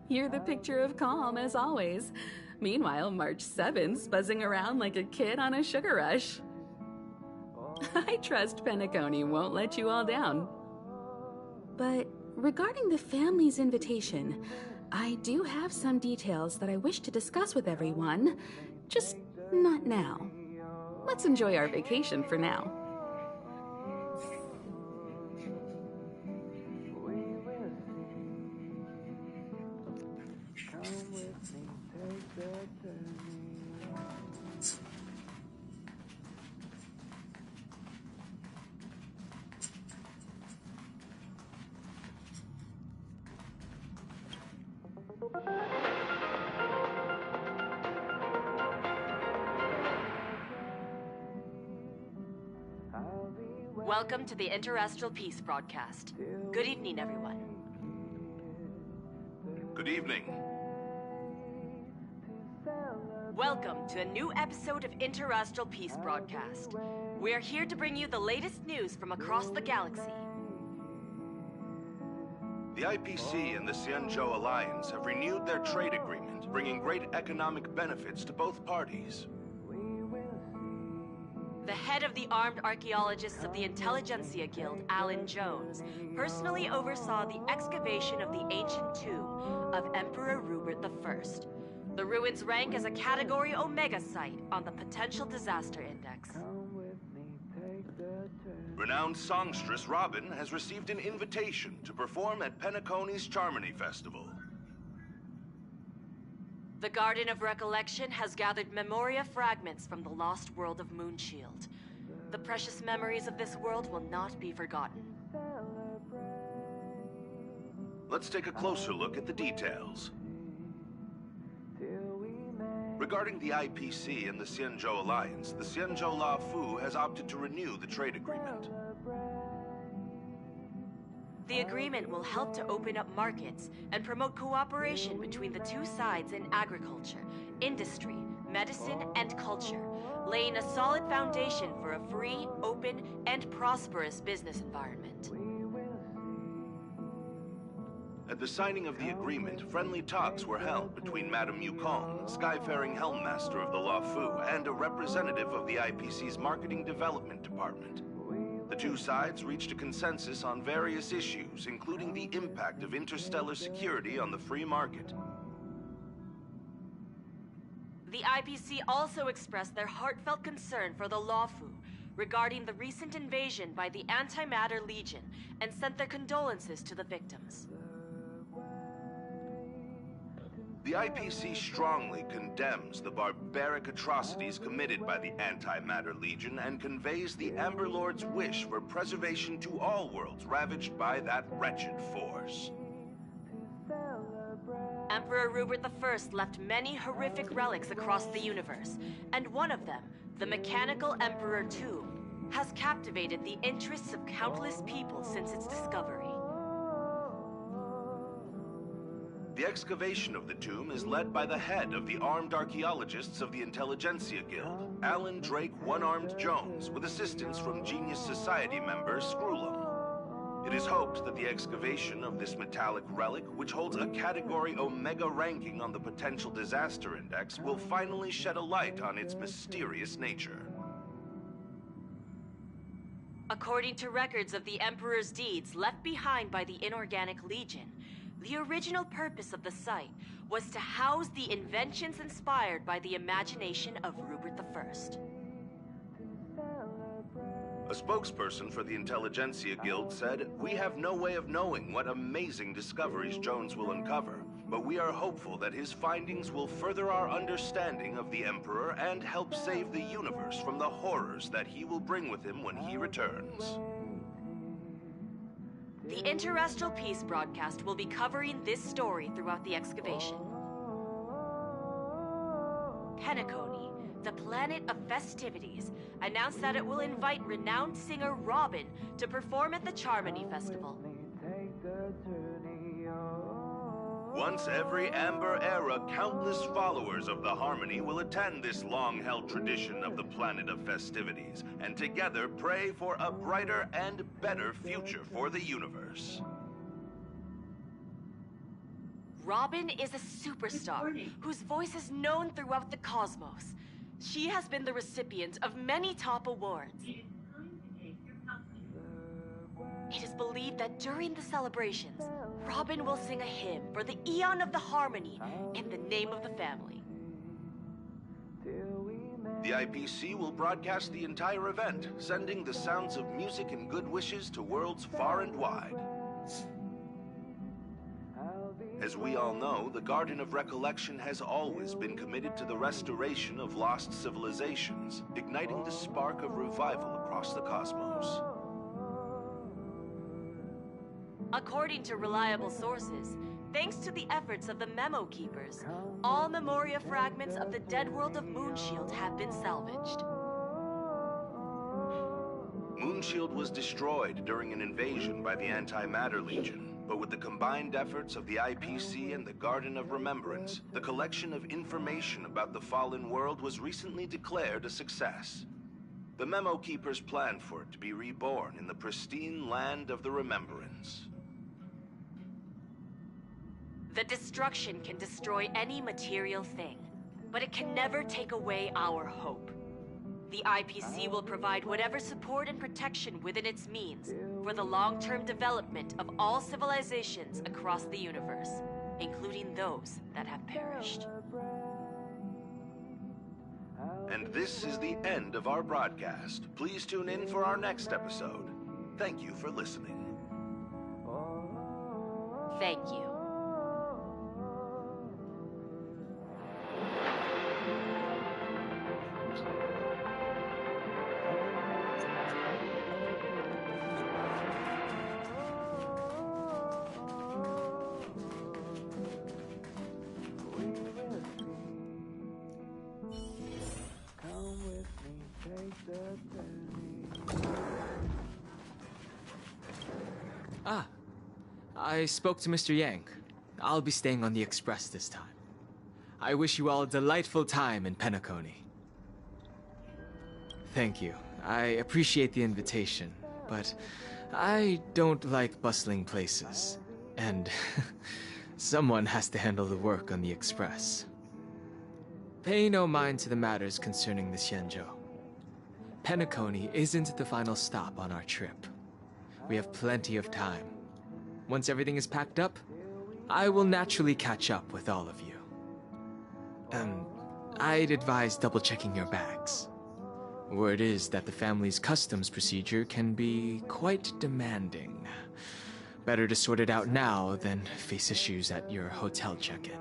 You're the picture of calm, as always. Meanwhile, March 7th's buzzing around like a kid on a sugar rush. I trust Penacony won't let you all down. But regarding the family's invitation, I do have some details that I wish to discuss with everyone. Just not now. Let's enjoy our vacation for now. Welcome to the Interastral Peace broadcast. Good evening, everyone. Good evening. Welcome to a new episode of Interastral Peace broadcast. We are here to bring you the latest news from across the galaxy. The IPC and the Xianzhou Alliance have renewed their trade agreement, bringing great economic benefits to both parties. The head of the Armed Archaeologists of the Intelligentsia Guild, Alan Jones, personally oversaw the excavation of the ancient tomb of Emperor Rupert I. The ruins rank as a Category Omega site on the Potential Disaster Index. Renowned songstress Robin has received an invitation to perform at Penacony's Charmony Festival. The Garden of Recollection has gathered Memoria fragments from the lost world of Moonshield. The precious memories of this world will not be forgotten. Let's take a closer look at the details. Regarding the IPC and the Xianzhou Alliance, the Xianzhou La Fu has opted to renew the trade agreement. The agreement will help to open up markets and promote cooperation between the two sides in agriculture, industry, medicine, and culture, laying a solid foundation for a free, open, and prosperous business environment. At the signing of the agreement, friendly talks were held between Madame Yukong, Skyfaring Helmmaster of the La Fu, and a representative of the IPC's Marketing Development Department. The two sides reached a consensus on various issues, including the impact of interstellar security on the free market. The IPC also expressed their heartfelt concern for the Lawfu regarding the recent invasion by the Antimatter Legion and sent their condolences to the victims. The IPC strongly condemns the barbaric atrocities committed by the Antimatter Legion and conveys the Amber Lord's wish for preservation to all worlds ravaged by that wretched force. Emperor Rupert I left many horrific relics across the universe, and one of them, the Mechanical Emperor Tomb, has captivated the interests of countless people since its discovery. The excavation of the tomb is led by the head of the Armed Archaeologists of the Intelligentsia Guild, Alan Drake One-Armed Jones, with assistance from Genius Society member Screwlum. It is hoped that the excavation of this metallic relic, which holds a Category Omega ranking on the Potential Disaster Index, will finally shed a light on its mysterious nature. According to records of the Emperor's deeds left behind by the Inorganic Legion, the original purpose of the site was to house the inventions inspired by the imagination of Rupert I. A spokesperson for the Intelligentsia Guild said, "We have no way of knowing what amazing discoveries Jones will uncover, but we are hopeful that his findings will further our understanding of the Emperor and help save the universe from the horrors that he will bring with him when he returns." The Interastral Peace broadcast will be covering this story throughout the excavation. Penacony, the planet of festivities, announced that it will invite renowned singer Robin to perform at the Charmony Festival. Once every Amber Era, countless followers of the Harmony will attend this long-held tradition of the planet of festivities, and together pray for a brighter and better future for the universe. Robin is a superstar whose voice is known throughout the cosmos. She has been the recipient of many top awards. It is believed that during the celebrations, Robin will sing a hymn for the Eon of the Harmony in the name of the family. The IPC will broadcast the entire event, sending the sounds of music and good wishes to worlds far and wide. As we all know, the Garden of Recollection has always been committed to the restoration of lost civilizations, igniting the spark of revival across the cosmos. According to reliable sources, thanks to the efforts of the Memo Keepers, all Memoria fragments of the dead world of Moonshield have been salvaged. Moonshield was destroyed during an invasion by the Antimatter Legion, but with the combined efforts of the IPC and the Garden of Remembrance, the collection of information about the fallen world was recently declared a success. The Memo Keepers planned for it to be reborn in the pristine land of the Remembrance. The destruction can destroy any material thing, but it can never take away our hope. The IPC will provide whatever support and protection within its means for the long-term development of all civilizations across the universe, including those that have perished. And this is the end of our broadcast. Please tune in for our next episode. Thank you for listening. Thank you. I spoke to Mr. Yang. I'll be staying on the Express this time. I wish you all a delightful time in Penacony. Thank you. I appreciate the invitation, but I don't like bustling places. And someone has to handle the work on the Express. Pay no mind to the matters concerning the Xianzhou. Penacony isn't the final stop on our trip. We have plenty of time. Once everything is packed up, I will naturally catch up with all of you. I'd advise double-checking your bags. Word is that the family's customs procedure can be quite demanding. Better to sort it out now than face issues at your hotel check-in.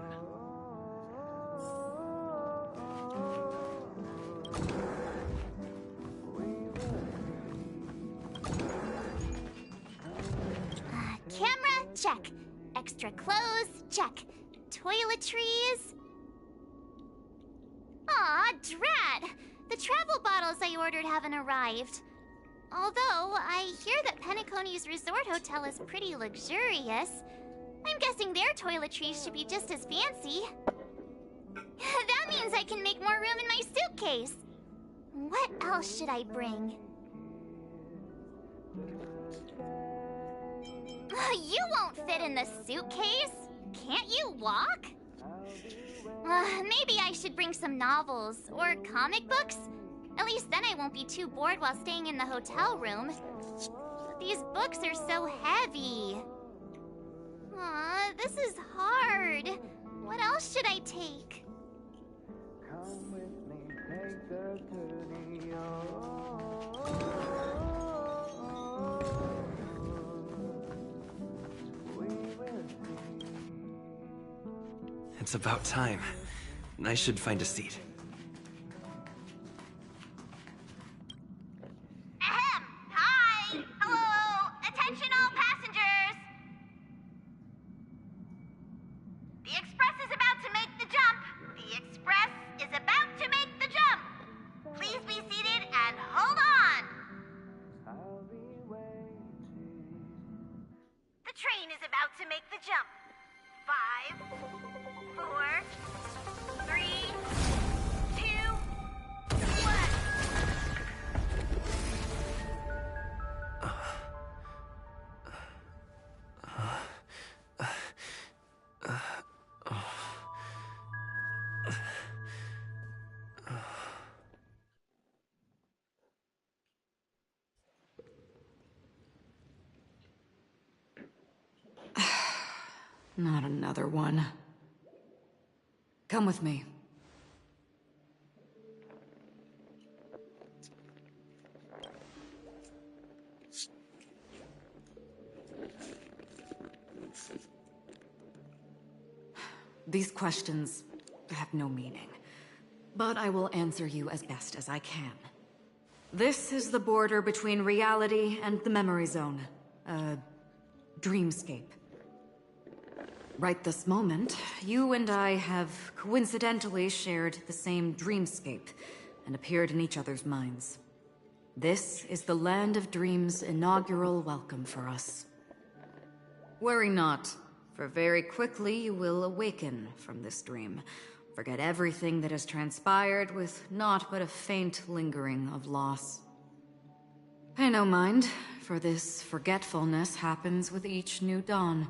Camera, check. Extra clothes, check. Toiletries. Aw, drat! The travel bottles I ordered haven't arrived. Although, I hear that Penacony's resort hotel is pretty luxurious. I'm guessing their toiletries should be just as fancy. That means I can make more room in my suitcase. What else should I bring? You won't fit in the suitcase. Can't you walk? Maybe I should bring some novels or comic books. At least then I won't be too bored while staying in the hotel room. But these books are so heavy. Aw, this is hard. What else should I take? Come with me, take the journey. It's about time. I should find a seat. Ahem! Hi! Hello! Attention all passengers! The Express is about to make the jump! The Express is about to make the jump! Please be seated and hold on! The train is about to make the jump. 5, 4, 3, 2, 1. Not another one. Come with me. These questions have no meaning, but I will answer you as best as I can. This is the border between reality and the memory zone. A dreamscape. Right this moment, you and I have coincidentally shared the same dreamscape and appeared in each other's minds. This is the Land of Dreams' inaugural welcome for us. Worry not, for very quickly you will awaken from this dream. Forget everything that has transpired with naught but a faint lingering of loss. Pay no mind, for this forgetfulness happens with each new dawn.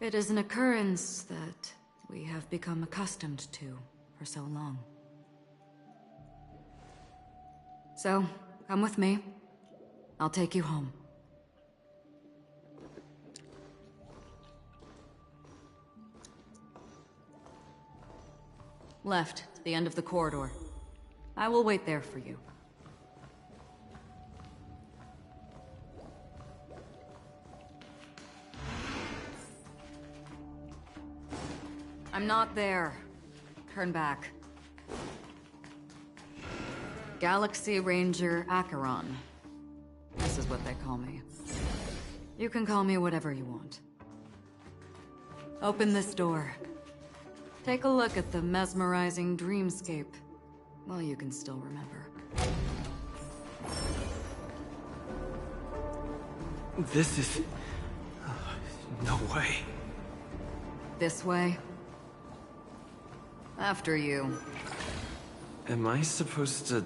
It is an occurrence that we have become accustomed to for so long. So, come with me. I'll take you home. Left, to the end of the corridor. I will wait there for you. I'm not there. Turn back. Galaxy Ranger Acheron. This is what they call me. You can call me whatever you want. Open this door. Take a look at the mesmerizing dreamscape while you can still remember. This is... no way. This way? After you. Am I supposed to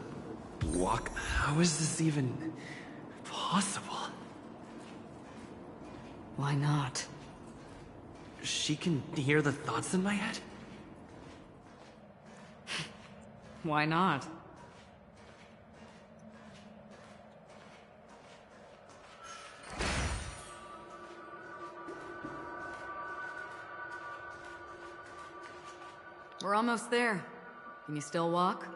walk? How is this even possible? Why not? She can hear the thoughts in my head? Why not? We're almost there. Can you still walk?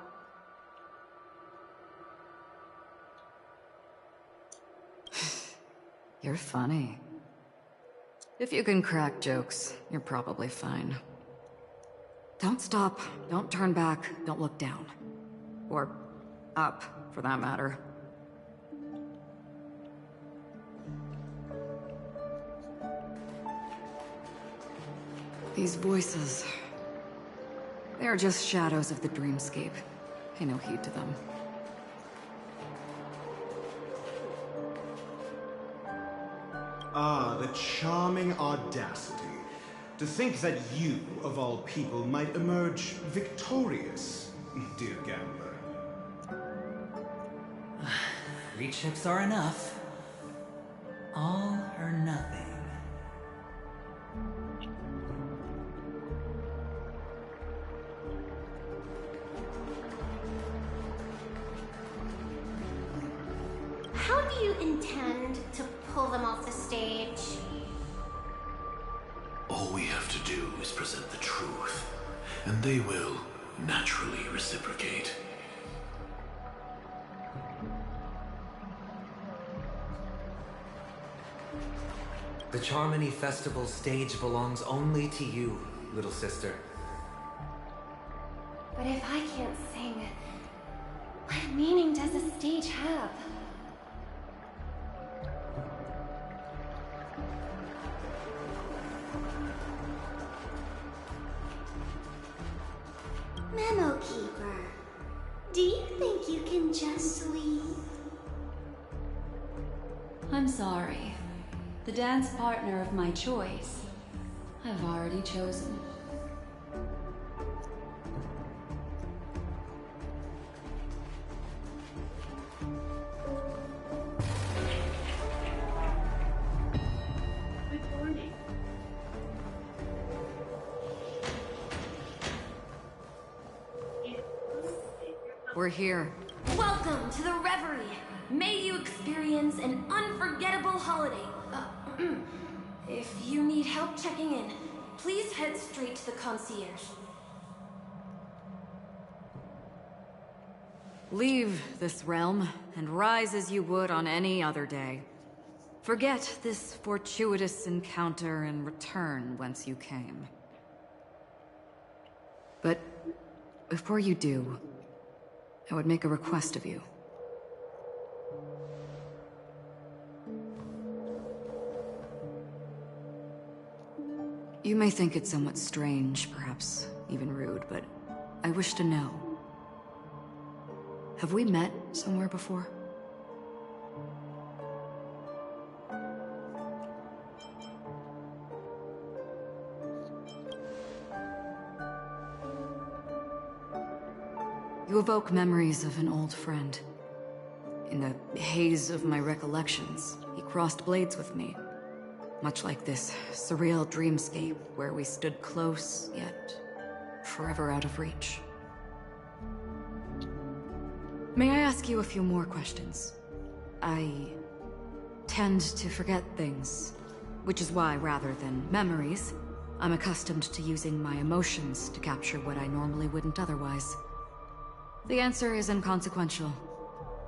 You're funny. If you can crack jokes, you're probably fine. Don't stop, don't turn back, don't look down. Or up, for that matter. These voices... they are just shadows of the dreamscape. Pay no heed to them. Ah, the charming audacity. To think that you, of all people, might emerge victorious, dear gambler. 3 chips are enough. All or nothing. How do you intend to pull them off the stage? All we have to do is present the truth, and they will naturally reciprocate. The Charmony Festival stage belongs only to you, little sister. But if I can't sing, what meaning does the stage have? Memo Keeper, do you think you can just leave? I'm sorry. The dance partner of my choice, I've already chosen. Good morning. We're here. Welcome to the Reverie. May you experience an unforgettable holiday. If you need help checking in, please head straight to the concierge. Leave this realm, and rise as you would on any other day. Forget this fortuitous encounter and return whence you came. But before you do, I would make a request of you. You may think it somewhat strange, perhaps even rude, but I wish to know. Have we met somewhere before? You evoke memories of an old friend. In the haze of my recollections, he crossed blades with me. Much like this surreal dreamscape where we stood close, yet forever out of reach. May I ask you a few more questions? I tend to forget things, which is why, rather than memories, I'm accustomed to using my emotions to capture what I normally wouldn't otherwise. The answer is inconsequential.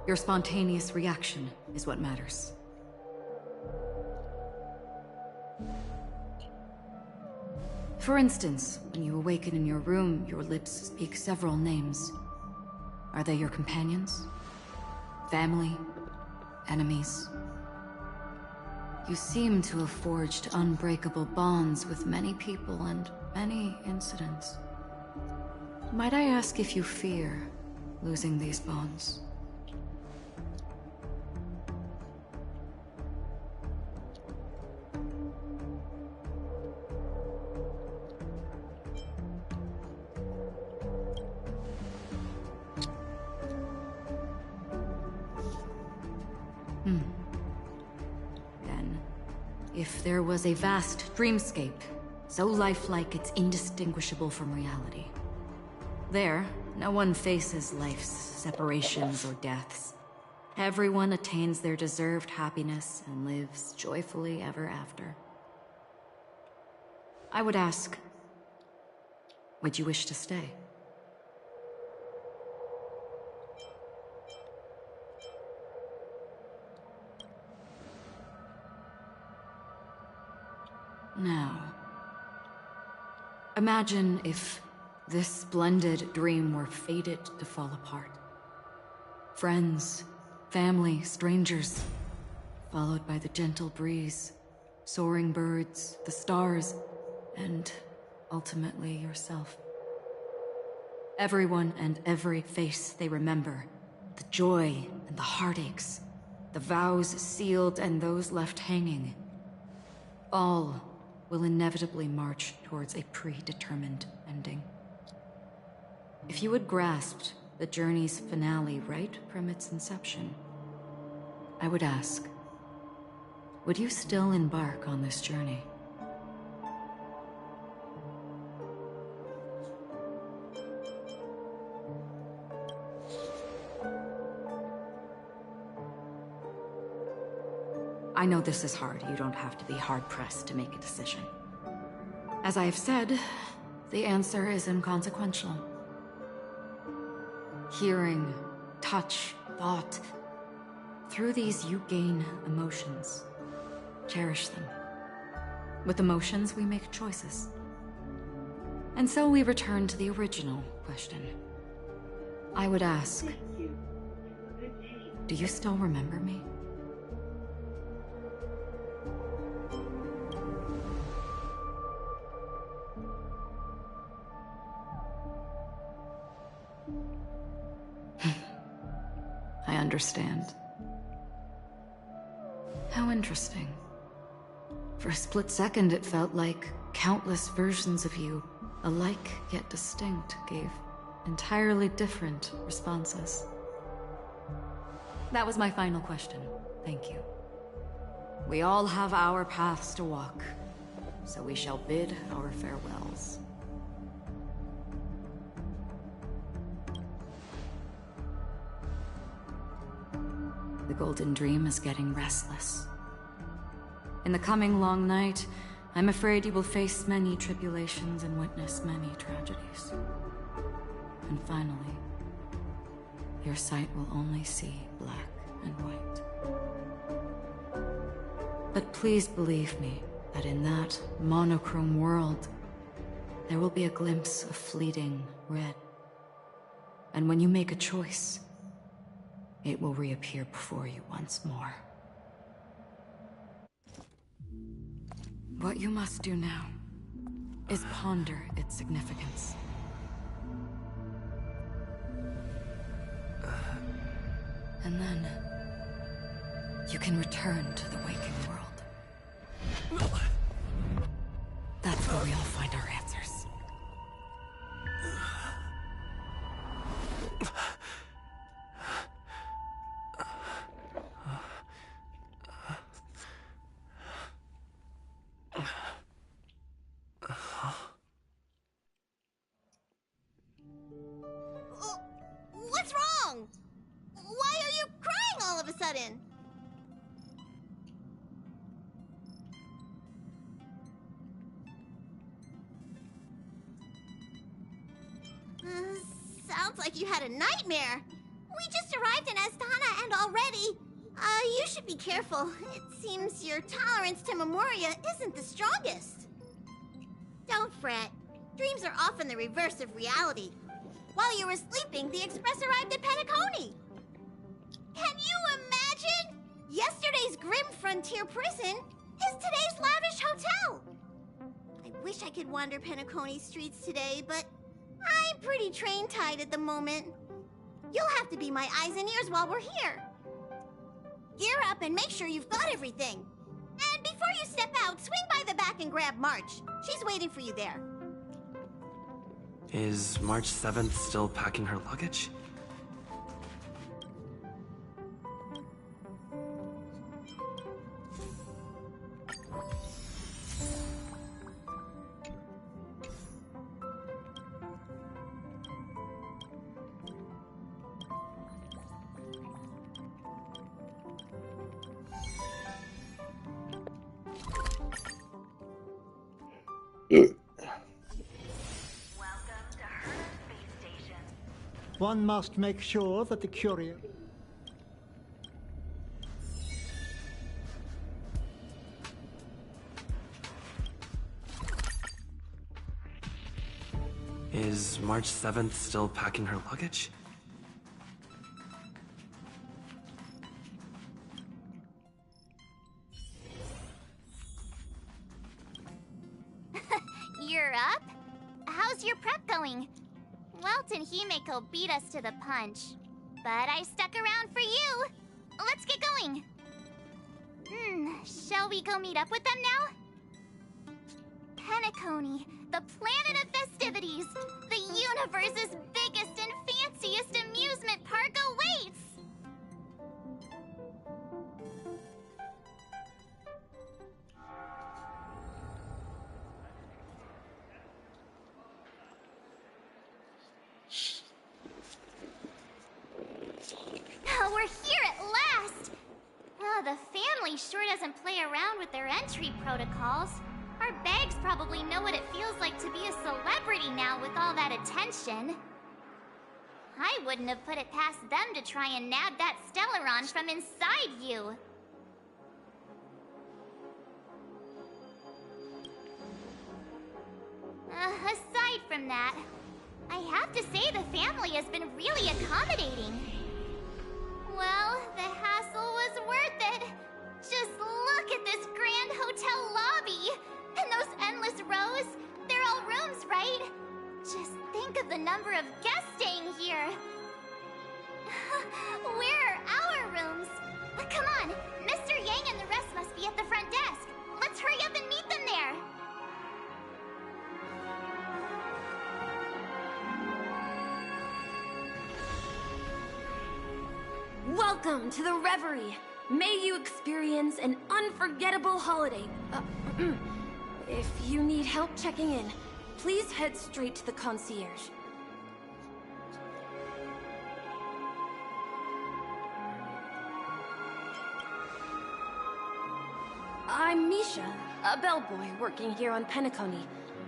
Your spontaneous reaction is what matters. For instance, when you awaken in your room, your lips speak several names. Are they your companions? Family? Enemies? You seem to have forged unbreakable bonds with many people and many incidents. Might I ask if you fear losing these bonds? Then, if there was a vast dreamscape, so lifelike it's indistinguishable from reality. There, no one faces life's separations or deaths. Everyone attains their deserved happiness and lives joyfully ever after. I would ask, would you wish to stay? Now, imagine if this splendid dream were fated to fall apart. Friends, family, strangers, followed by the gentle breeze, soaring birds, the stars, and ultimately yourself. Everyone and every face they remember, the joy and the heartaches, the vows sealed and those left hanging, all will inevitably march towards a predetermined ending. If you had grasped the journey's finale right from its inception, I would ask, would you still embark on this journey? I know this is hard. You don't have to be hard-pressed to make a decision. As I have said, the answer is inconsequential. Hearing, touch, thought. Through these you gain emotions. Cherish them. With emotions, we make choices. And so we return to the original question. I would ask, do you still remember me? I understand. How interesting. For a split second, it felt like countless versions of you, alike yet distinct, gave entirely different responses. That was my final question. Thank you. We all have our paths to walk, so we shall bid our farewells. The Golden Dream is getting restless. In the coming long night, I'm afraid you will face many tribulations and witness many tragedies. And finally, your sight will only see black and white. But please believe me that in that monochrome world, there will be a glimpse of fleeting red. And when you make a choice, it will reappear before you once more. What you must do now is ponder its significance. And then you can return to the waking world. That's where we all find our answers. What's wrong? Why are you crying all of a sudden? Sounds like you had a nightmare. We just arrived in Astana and already... you should be careful. It seems your tolerance to Memoria isn't the strongest. Don't fret. Dreams are often the reverse of reality. While you were sleeping, the Express arrived at Penacony. Can you imagine? Yesterday's grim frontier prison is today's lavish hotel. I wish I could wander Penacony's streets today, but I'm pretty train-tied at the moment. You'll have to be my eyes and ears while we're here. Gear up and make sure you've got everything. And before you step out, swing by the back and grab March. She's waiting for you there. Is March 7th still packing her luggage? One must make sure that the courier... Is March 7th still packing her luggage? You're up? How's your prep going? Welt and Himeko beat us to the punch. But I stuck around for you. Let's get going. Shall we go meet up with them now? Penacony, the planet of festivities. The universe's biggest and fanciest amusement park awaits. We're here at last! The family sure doesn't play around with their entry protocols. Our bags probably know what it feels like to be a celebrity now with all that attention. I wouldn't have put it past them to try and nab that Stellaron from inside you. Aside from that, I have to say the family has been really accommodating. Well, the hassle was worth it. Just look at this grand hotel lobby. And those endless rows. They're all rooms, right? Just think of the number of guests staying here. Where are our rooms? Come on, Mr. Yang and the rest must be at the front desk. Let's hurry up and meet them there. Welcome to the Reverie. May you experience an unforgettable holiday. If you need help checking in, please head straight to the concierge. I I'm Misha, a bellboy working here on Penacony.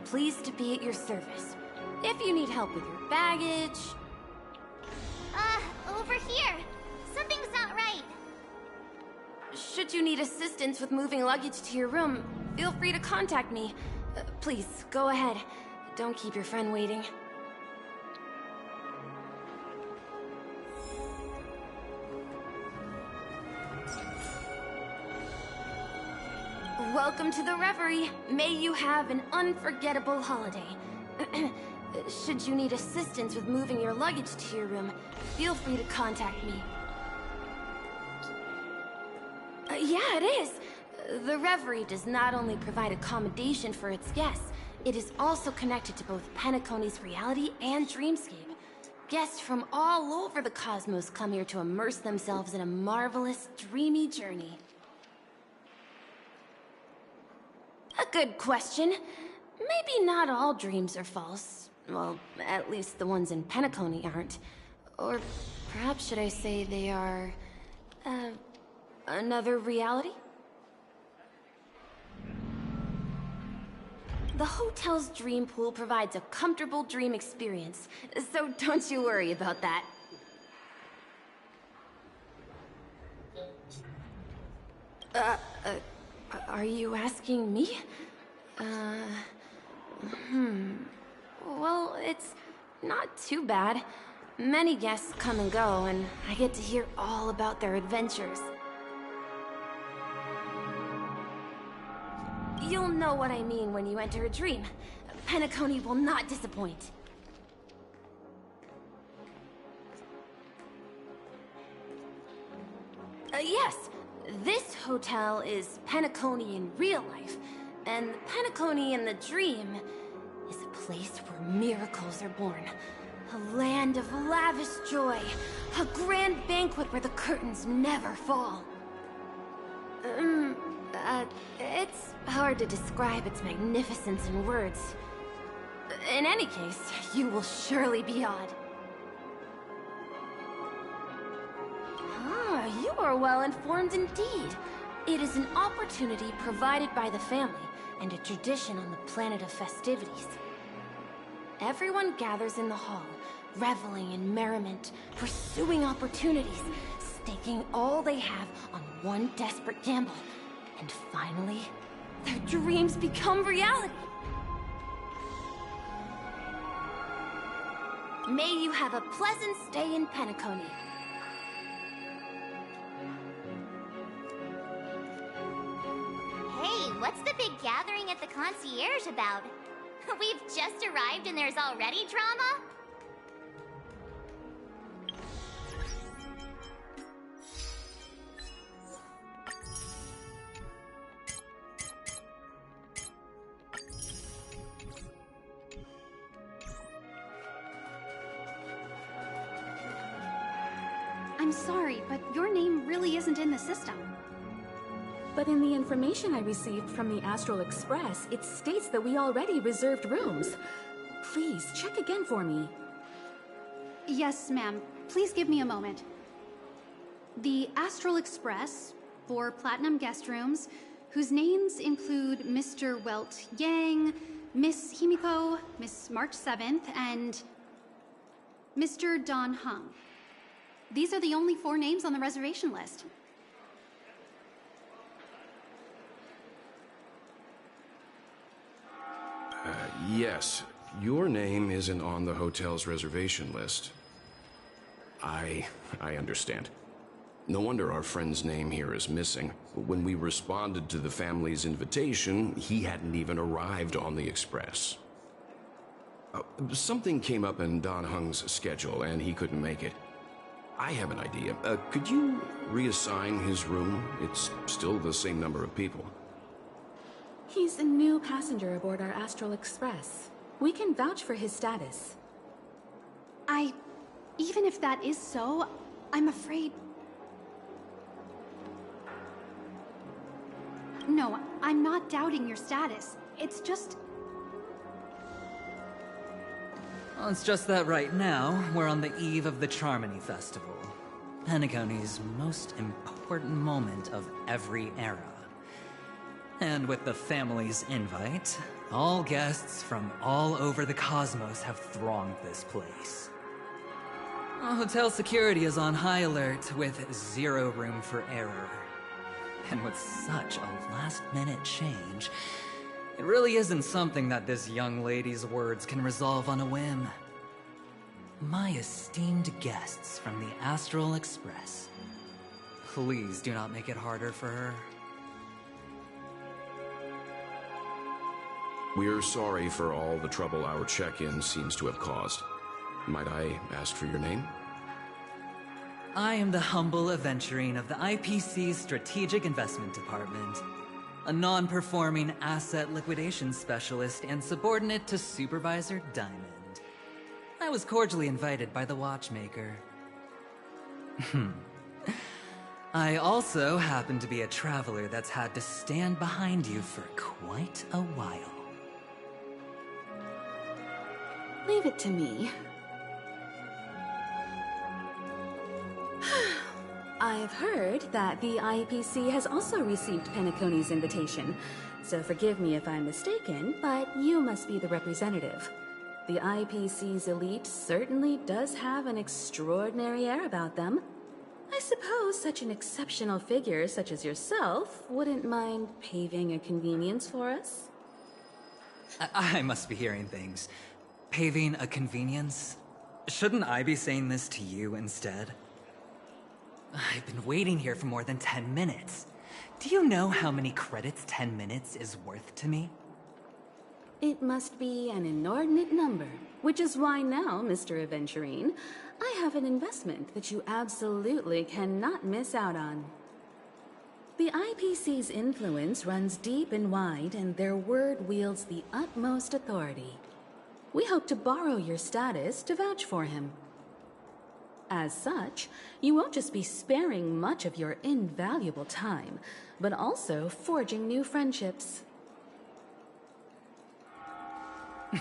Pleased to be at your service. If you need help with your baggage... Over here. Something's not right. Should you need assistance with moving luggage to your room, feel free to contact me. Please, go ahead. Don't keep your friend waiting. Welcome to the Reverie. May you have an unforgettable holiday. Should you need assistance with moving your luggage to your room, feel free to contact me. Yeah, it is. The Reverie does not only provide accommodation for its guests, it is also connected to both Penacony's reality and dreamscape. Guests from all over the cosmos come here to immerse themselves in a marvelous, dreamy journey. A good question. Maybe not all dreams are false. Well, at least the ones in Penacony aren't. Or perhaps should I say they are... another reality? The hotel's dream pool provides a comfortable dream experience, so don't you worry about that. Are you asking me? Well, it's not too bad. Many guests come and go, and I get to hear all about their adventures. You'll know what I mean when you enter a dream. Penacony will not disappoint. Yes, this hotel is Penacony in real life, and Penacony in the dream is a place where miracles are born. A land of lavish joy, a grand banquet where the curtains never fall. It's hard to describe its magnificence in words. In any case, you will surely be awed. You are well informed indeed. It is an opportunity provided by the family and a tradition on the planet of festivities. Everyone gathers in the hall, reveling in merriment, pursuing opportunities, staking all they have on one desperate gamble. And finally, their dreams become reality. May you have a pleasant stay in Penacony. Hey, what's the big gathering at the concierge about? We've just arrived and there's already drama? I'm sorry, but your name really isn't in the system. But in the information I received from the Astral Express, it states that we already reserved rooms. Please, check again for me. Yes, ma'am. Please give me a moment. The Astral Express, 4 platinum guest rooms, whose names include Mr. Welt Yang, Miss Himiko, Miss March 7th, and Mr. Don Hung. These are the only 4 names on the reservation list. Yes. Your name isn't on the hotel's reservation list. I understand. No wonder our friend's name here is missing. When we responded to the family's invitation, he hadn't even arrived on the express. Something came up in Don Hung's schedule, and he couldn't make it. I have an idea. Could you reassign his room? It's still the same number of people. He's a new passenger aboard our Astral Express. We can vouch for his status. Even if that is so, I'm afraid... No, I'm not doubting your status. It's just... Well, it's just that right now, we're on the eve of the Charmony Festival. Penacony's most important moment of every era. And with the family's invite, all guests from all over the cosmos have thronged this place. Hotel security is on high alert with zero room for error. And with such a last-minute change, it really isn't something that this young lady's words can resolve on a whim. My esteemed guests from the Astral Express, please do not make it harder for her. We're sorry for all the trouble our check-in seems to have caused. Might I ask for your name? I am the humble aventurine of the IPC's Strategic Investment Department, a non-performing asset liquidation specialist and subordinate to Supervisor Diamond. I was cordially invited by the watchmaker. I also happen to be a traveler that's had to stand behind you for quite a while. Leave it to me. I've heard that the IPC has also received Penacony's invitation, so forgive me if I'm mistaken, but you must be the representative. The IPC's elite certainly does have an extraordinary air about them. I suppose such an exceptional figure such as yourself wouldn't mind paving a convenience for us? I must be hearing things. Paving a convenience? Shouldn't I be saying this to you instead? I've been waiting here for more than 10 minutes. Do you know how many credits 10 minutes is worth to me? It must be an inordinate number, which is why now, Mr. Aventurine, I have an investment that you absolutely cannot miss out on. The IPC's influence runs deep and wide, and their word wields the utmost authority. We hope to borrow your status to vouch for him. As such, you won't just be sparing much of your invaluable time, but also forging new friendships.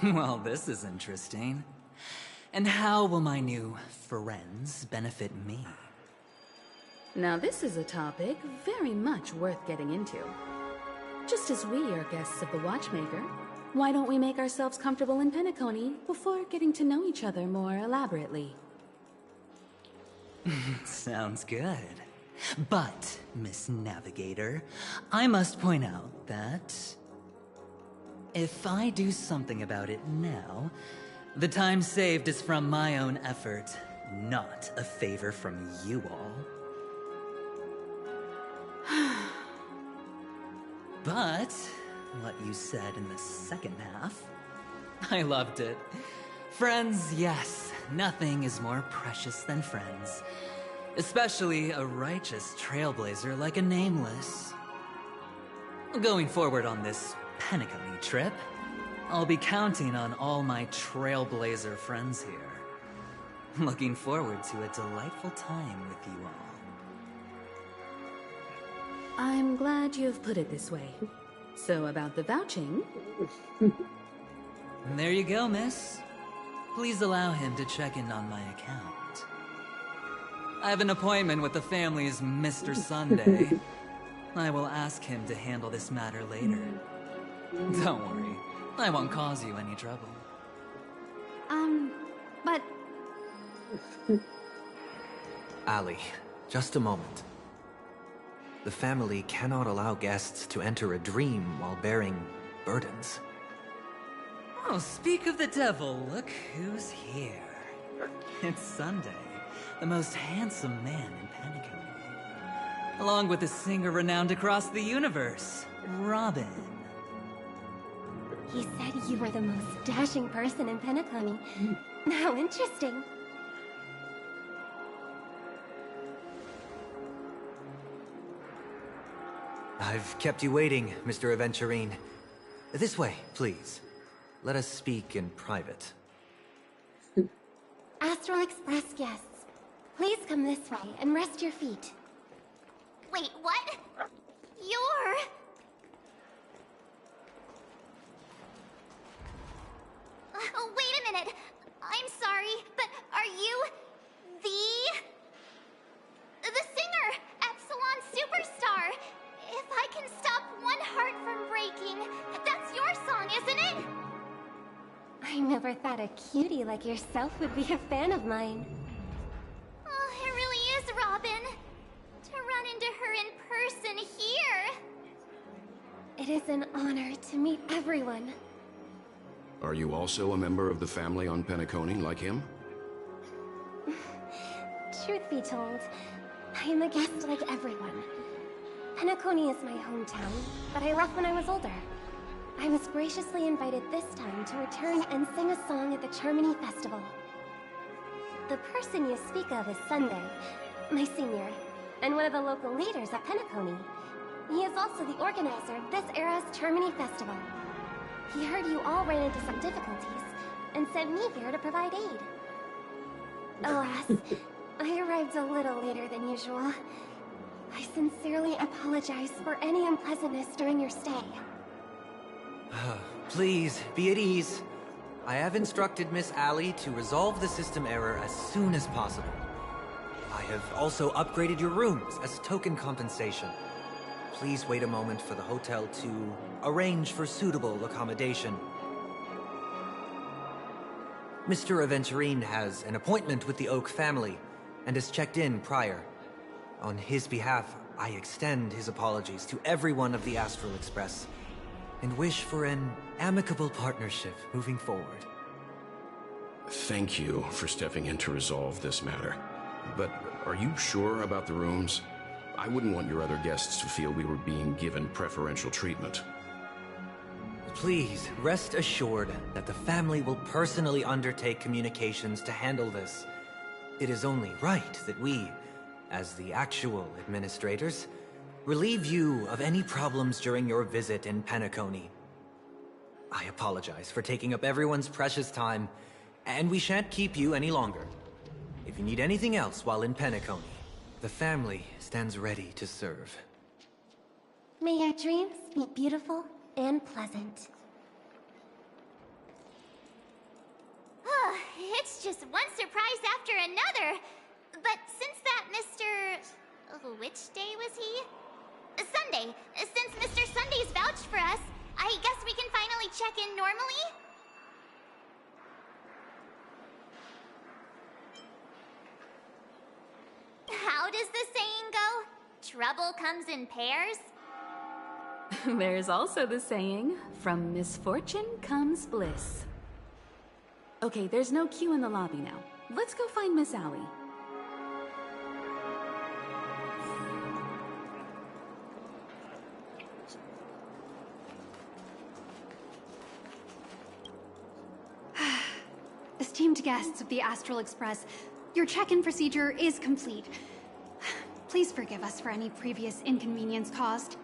Well, this is interesting. And how will my new friends benefit me? Now this is a topic very much worth getting into. Just as we are guests of the Watchmaker, why don't we make ourselves comfortable in Penacony before getting to know each other more elaborately? Sounds good. But, Miss Navigator, I must point out that if I do something about it now, the time saved is from my own effort, not a favor from you all. But what you said in the second half, I loved it. Friends, yes, nothing is more precious than friends. Especially a righteous trailblazer like a Nameless. Going forward on this Penacony trip, I'll be counting on all my trailblazer friends here. Looking forward to a delightful time with you all. I'm glad you've put it this way. So about the vouching... There you go, miss. Please allow him to check in on my account. I have an appointment with the family's Mr. Sunday. I will ask him to handle this matter later. Don't worry, I won't cause you any trouble. But... Ali, just a moment. The family cannot allow guests to enter a dream while bearing burdens. Oh, speak of the devil, look who's here. It's Sunday, the most handsome man in Penacony. Along with a singer renowned across the universe, Robin. He said you were the most dashing person in Penacony. How interesting. I've kept you waiting, Mr. Aventurine. This way, please. Let us speak in private. Astral Express guests, please come this way and rest your feet. Wait, what? You're... wait a minute. I'm sorry, but are you... the singer, Epsilon Superstar? If I can stop one heart from never thought a cutie like yourself would be a fan of mine. Oh, it really is, Robin. To run into her in person here. It is an honor to meet everyone. Are you also a member of the family on Penacony, like him? Truth be told, I am a guest like everyone. Penacony is my hometown, but I left when I was older. I was graciously invited this time to return and sing a song at the Charmony Festival. The person you speak of is Sunday, my senior, and one of the local leaders at Penacony. He is also the organizer of this era's Charmony Festival. He heard you all ran into some difficulties, and sent me here to provide aid. Alas, I arrived a little later than usual. I sincerely apologize for any unpleasantness during your stay. Please, be at ease. I have instructed Miss Allie to resolve the system error as soon as possible. I have also upgraded your rooms as token compensation. Please wait a moment for the hotel to arrange for suitable accommodation. Mr. Aventurine has an appointment with the Oak family and has checked in prior. On his behalf, I extend his apologies to everyone of the Astral Express and wish for an amicable partnership moving forward. Thank you for stepping in to resolve this matter. But are you sure about the rooms? I wouldn't want your other guests to feel we were being given preferential treatment. Please, rest assured that the family will personally undertake communications to handle this. It is only right that we, as the actual administrators, relieve you of any problems during your visit in Penacony. I apologize for taking up everyone's precious time, and we shan't keep you any longer. If you need anything else while in Penacony, the family stands ready to serve. May your dreams be beautiful and pleasant. It's just one surprise after another. But since that Mr... which day was he? Sunday. Since Mr. Sunday's vouched for us, I guess we can finally check in normally? How does the saying go? Trouble comes in pairs? There's also the saying, from misfortune comes bliss. Okay, there's no queue in the lobby now. Let's go find Miss Allie. Esteemed guests of the Astral Express, your check-in procedure is complete. Please forgive us for any previous inconvenience caused.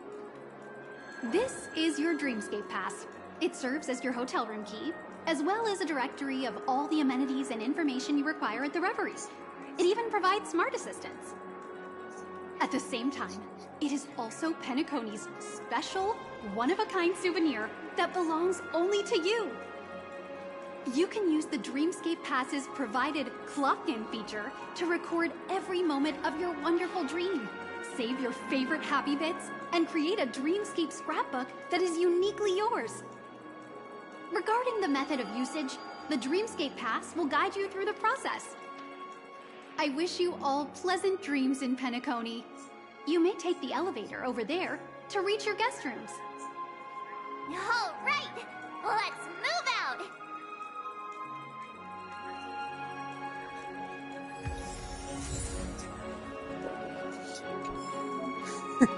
This is your Dreamscape Pass. It serves as your hotel room key, as well as a directory of all the amenities and information you require at the reveries. It even provides smart assistants. At the same time, it is also Penacony's special, one-of-a-kind souvenir that belongs only to you. You can use the Dreamscape Pass's provided clock-in feature to record every moment of your wonderful dream, save your favorite happy bits, and create a Dreamscape scrapbook that is uniquely yours. Regarding the method of usage, the Dreamscape Pass will guide you through the process. I wish you all pleasant dreams in Penacony. You may take the elevator over there to reach your guest rooms. All right, let's move out! And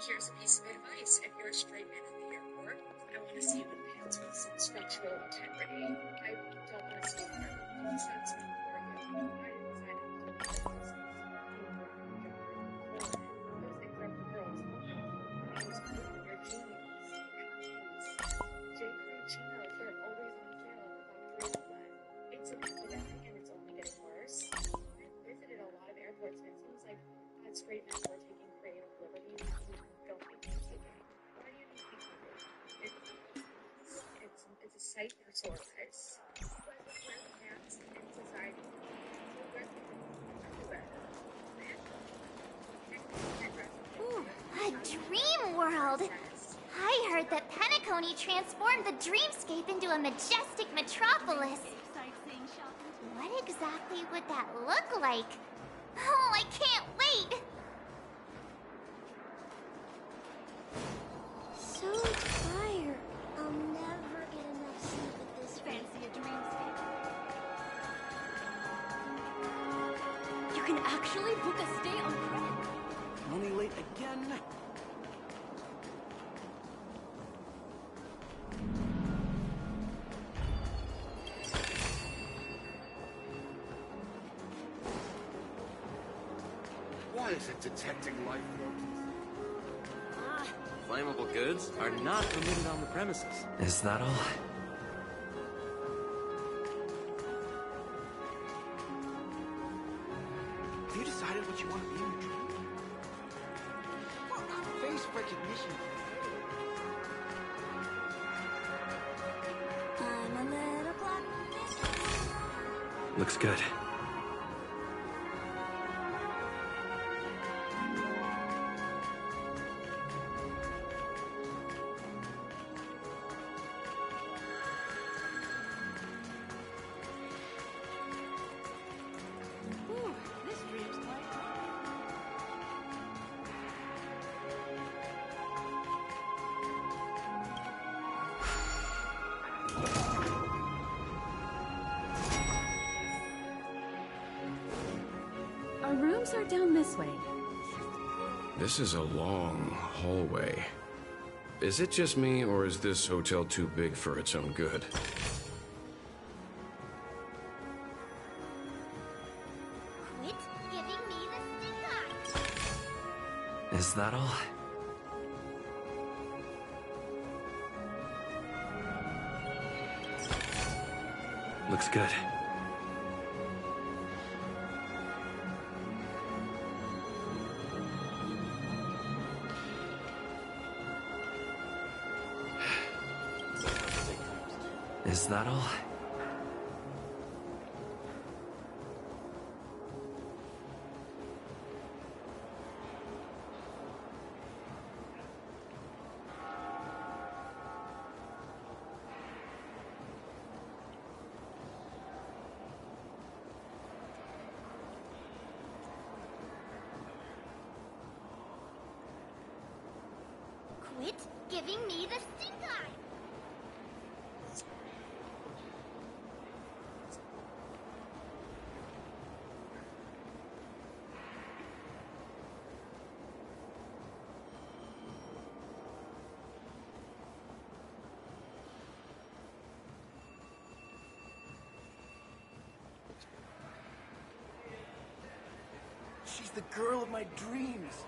here's a piece of advice. If you're a straight man at the airport, I want to see you in pants with some structural integrity. I don't want to see you wearing nonsense before you. I decided to do this. Those things are for girls. I was putting their jeans, J. Crew chinos, they're always on sale on the web. It's a pandemic and it's only getting worse. I've visited a lot of airports and it seems like that straight men were taking creative liberties. It's a sight for sore eyes. plants and society A dream world! I heard that Penacony transformed the dreamscape into a majestic metropolis. What exactly would that look like? Oh, I can't wait! So tired. I'll never get enough sleep at this fancy a dreamscape. You can actually book a stay on credit. Running late again? Why is it detecting life forms? Flammable goods are not permitted on the premises. Is that all? Have you decided what you want to be in your dream? Face recognition. I'm a little clock. Looks good. This dream's quite Our rooms are down this way. This is a long hallway. Is it just me, or is this hotel too big for its own good? Quit giving me the stink eye! Is that all? Looks good. Is that all? Quit giving me the stink eye! She's the girl of my dreams.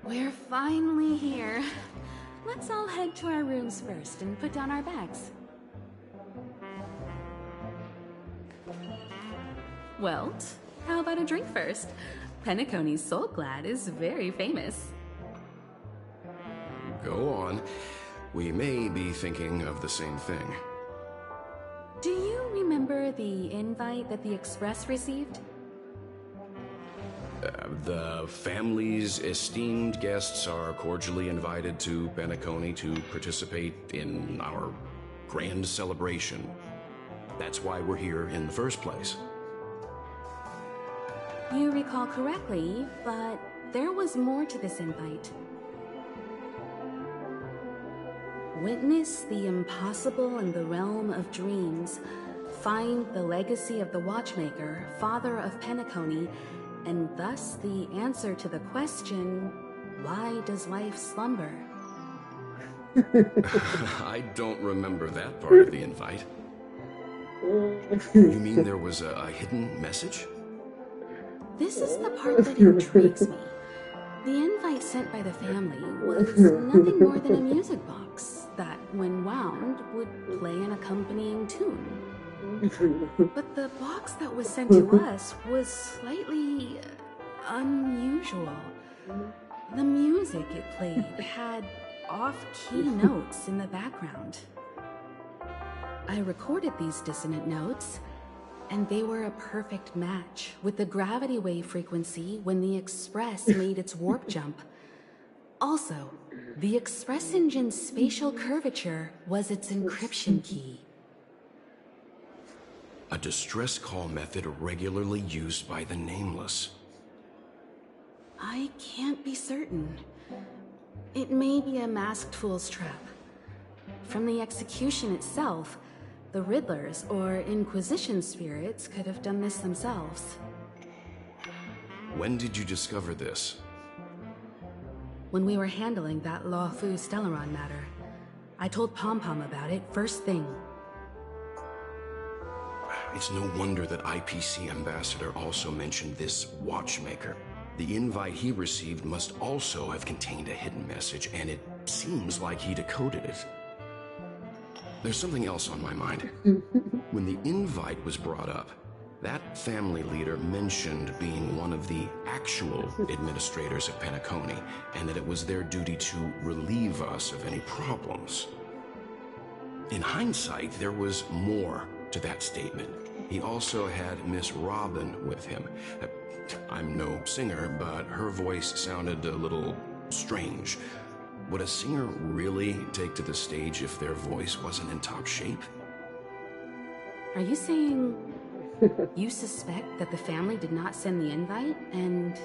We're finally here. Let's all head to our rooms first and put down our bags. Welt, how about a drink first? Penacony's Soul Glad is very famous. Go on. We may be thinking of the same thing. Do you remember the invite that the Express received? The family's esteemed guests are cordially invited to Penacony to participate in our grand celebration. That's why we're here in the first place. You recall correctly, but there was more to this invite. Witness the impossible in the realm of dreams. Find the legacy of the Watchmaker, father of Penacony, and thus the answer to the question, why does life slumber? I don't remember that part of the invite. You mean there was a hidden message? This is the part that intrigues me. The invite sent by the family was nothing more than a music box that, when wound, would play an accompanying tune. But the box that was sent to us was slightly unusual. The music it played had off-key notes in the background. I recorded these dissonant notes, and they were a perfect match with the gravity wave frequency when the Express made its warp jump. Also, the Express engine's spatial curvature was its encryption key. A distress call method regularly used by the Nameless. I can't be certain. It may be a masked fool's trap. From the execution itself, the Riddlers or Inquisition spirits could have done this themselves. When did you discover this? When we were handling that Lawfu Stellaron matter, I told Pom-Pom about it first thing. It's no wonder that IPC Ambassador also mentioned this watchmaker. The invite he received must also have contained a hidden message, and it seems like he decoded it. There's something else on my mind. When the invite was brought up, that family leader mentioned being one of the actual administrators of Penacony, and that it was their duty to relieve us of any problems. In hindsight, there was more to that statement. He also had Miss Robin with him. I'm no singer, but her voice sounded a little strange. Would a singer really take to the stage if their voice wasn't in top shape? Are you saying you suspect that the family did not send the invite and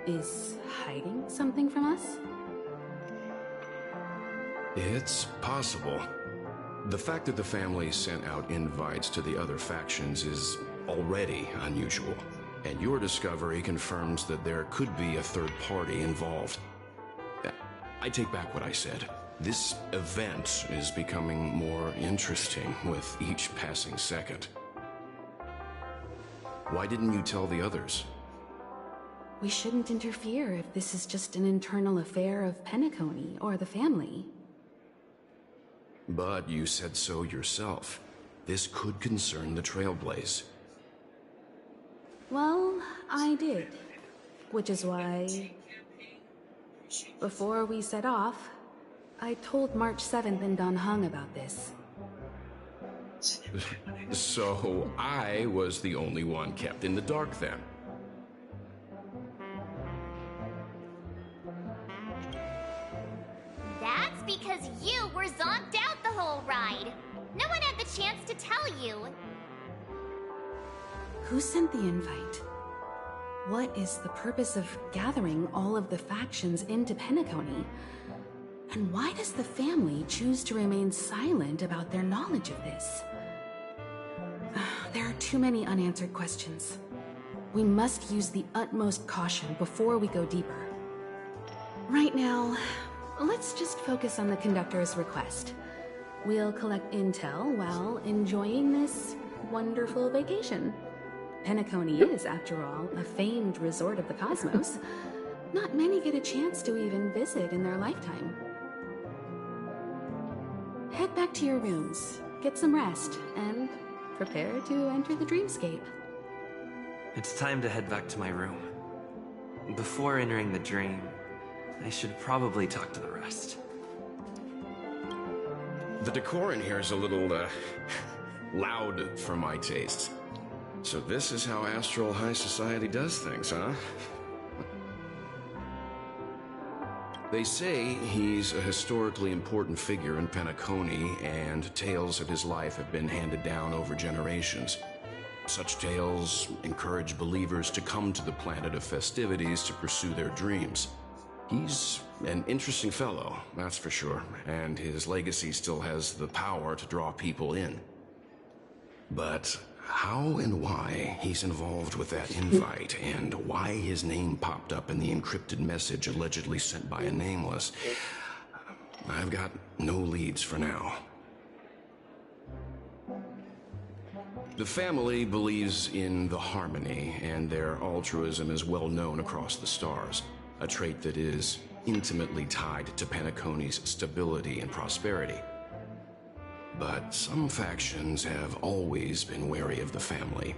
is hiding something from us? It's possible. The fact that the family sent out invites to the other factions is already unusual, and your discovery confirms that there could be a third party involved. I take back what I said. This event is becoming more interesting with each passing second. Why didn't you tell the others? We shouldn't interfere if this is just an internal affair of Penacony or the family. But you said so yourself. This could concern the Trailblaze. Well, I did. Which is why, before we set off, I told March 7th and Don Hung about this. So I was the only one kept in the dark then. That's because you were zonked out the whole ride. No one had the chance to tell you. Who sent the invite? What is the purpose of gathering all of the factions into Penacony? And why does the family choose to remain silent about their knowledge of this? There are too many unanswered questions. We must use the utmost caution before we go deeper. Right now, let's just focus on the conductor's request. We'll collect intel while enjoying this wonderful vacation. Penacony is, after all, a famed resort of the cosmos. Not many get a chance to even visit in their lifetime. Head back to your rooms, get some rest, and prepare to enter the dreamscape. It's time to head back to my room. Before entering the dream, I should probably talk to the rest. The decor in here is a little, loud for my tastes. So this is how Astral High Society does things, huh? They say he's a historically important figure in Penacony, and tales of his life have been handed down over generations. Such tales encourage believers to come to the planet of festivities to pursue their dreams. He's an interesting fellow, that's for sure, and his legacy still has the power to draw people in. But how and why he's involved with that invite, and why his name popped up in the encrypted message allegedly sent by a Nameless, I've got no leads for now. The family believes in the Harmony, and their altruism is well known across the stars. a trait that is intimately tied to Penacony's stability and prosperity. But some factions have always been wary of the family,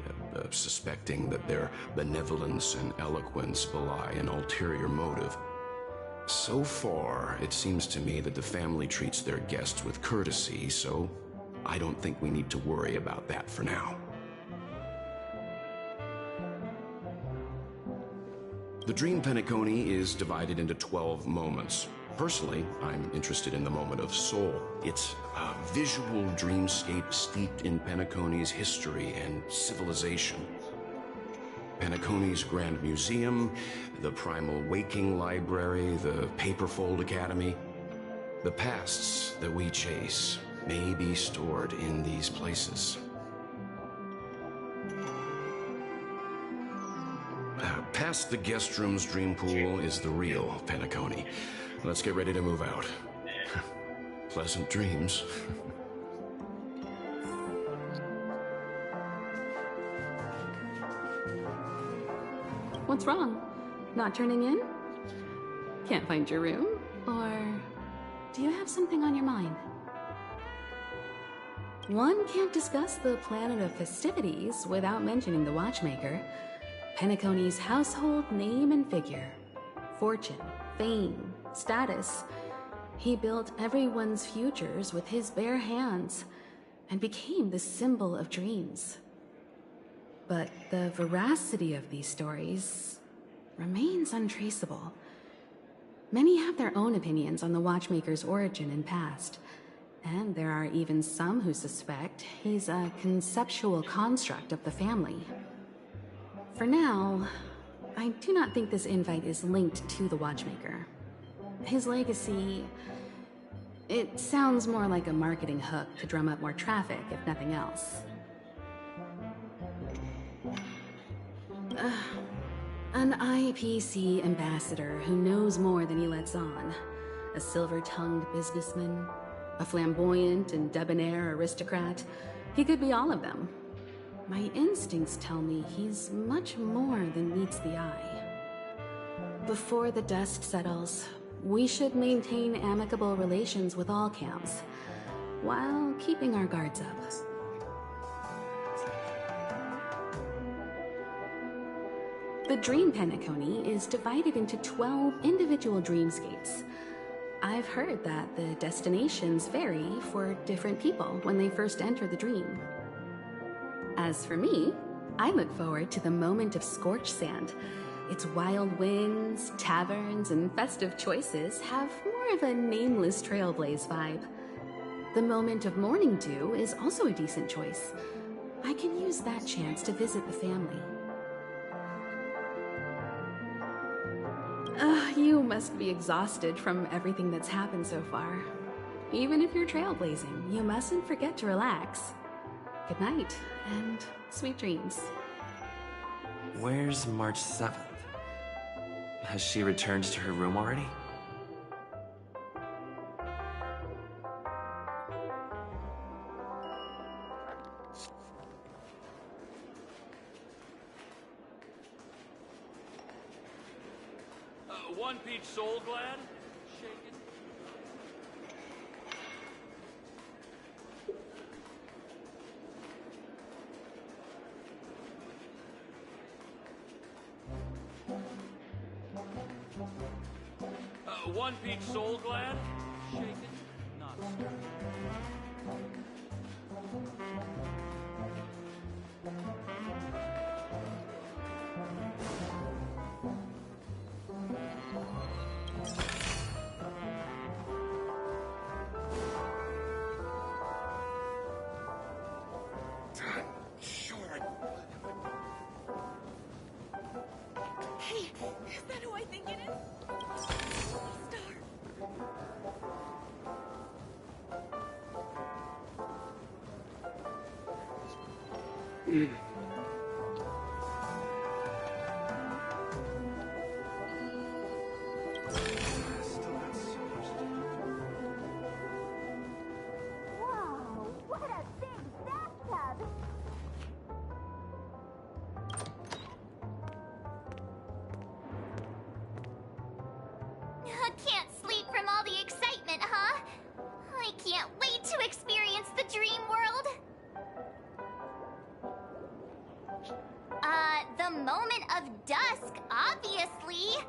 suspecting that their benevolence and eloquence belie an ulterior motive. So far, it seems to me that the family treats their guests with courtesy, so I don't think we need to worry about that for now. The Dream Penacony is divided into 12 moments. Personally, I'm interested in the moment of Soul. It's a visual dreamscape steeped in Penacony's history and civilization. Penacony's Grand Museum, the Primal Waking Library, the Paperfold Academy. The pasts that we chase may be stored in these places. Past the guest room's dream pool is the real Penacony. Let's get ready to move out. Pleasant dreams. What's wrong? Not turning in? Can't find your room? Or do you have something on your mind? One can't discuss the planet of festivities without mentioning the watchmaker, Penacony's household name and figure. Fortune, fame, status. He built everyone's futures with his bare hands and became the symbol of dreams. But the veracity of these stories remains untraceable. Many have their own opinions on the watchmaker's origin and past, and there are even some who suspect he's a conceptual construct of the family. For now, I do not think this invite is linked to the watchmaker. His legacy, it sounds more like a marketing hook to drum up more traffic, if nothing else. An IPC ambassador who knows more than he lets on. A silver-tongued businessman. A flamboyant and debonair aristocrat. He could be all of them. My instincts tell me he's much more than meets the eye. Before the dust settles, we should maintain amicable relations with all camps, while keeping our guards up. The Dream Penacony is divided into 12 individual dreamscapes. I've heard that the destinations vary for different people when they first enter the dream. As for me, I look forward to the moment of scorched sand. Its wild winds, taverns, and festive choices have more of a nameless trailblaze vibe. The moment of morning dew is also a decent choice. I can use that chance to visit the family. You must be exhausted from everything that's happened so far. Even if you're trailblazing, you mustn't forget to relax. Good night, and sweet dreams. Where's March 7th? Has she returned to her room already? One peach soul glad? Shaken. One peach soul glad? Shaken. Not stirred. Hey, is that who I think it is? Star. Whoa, what a big bathtub! Can't sleep from all the excitement, huh? I can't wait to experience the dream world. The moment of dusk, obviously.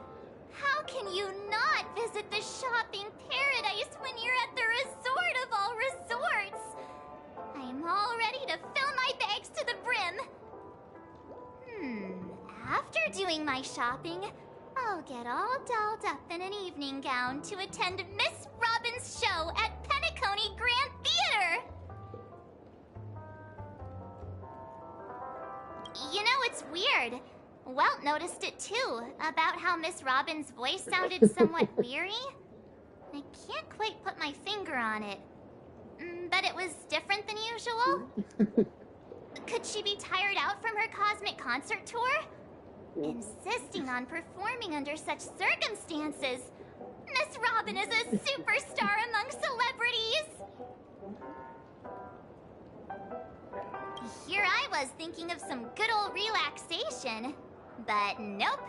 How can you not visit the shopping paradise when you're at the resort of all resorts? I'm all ready to fill my bags to the brim. After doing my shopping, I'll get all dolled up in an evening gown to attend Miss Robin's show at Penacony Grand Theater. You know, it's weird. Welt noticed it too, about how Miss Robin's voice sounded somewhat weary. I can't quite put my finger on it. But it was different than usual. Could she be tired out from her cosmic concert tour? Insisting on performing under such circumstances. Miss Robin is a superstar among celebrities. Here I was thinking of some good old relaxation. But nope.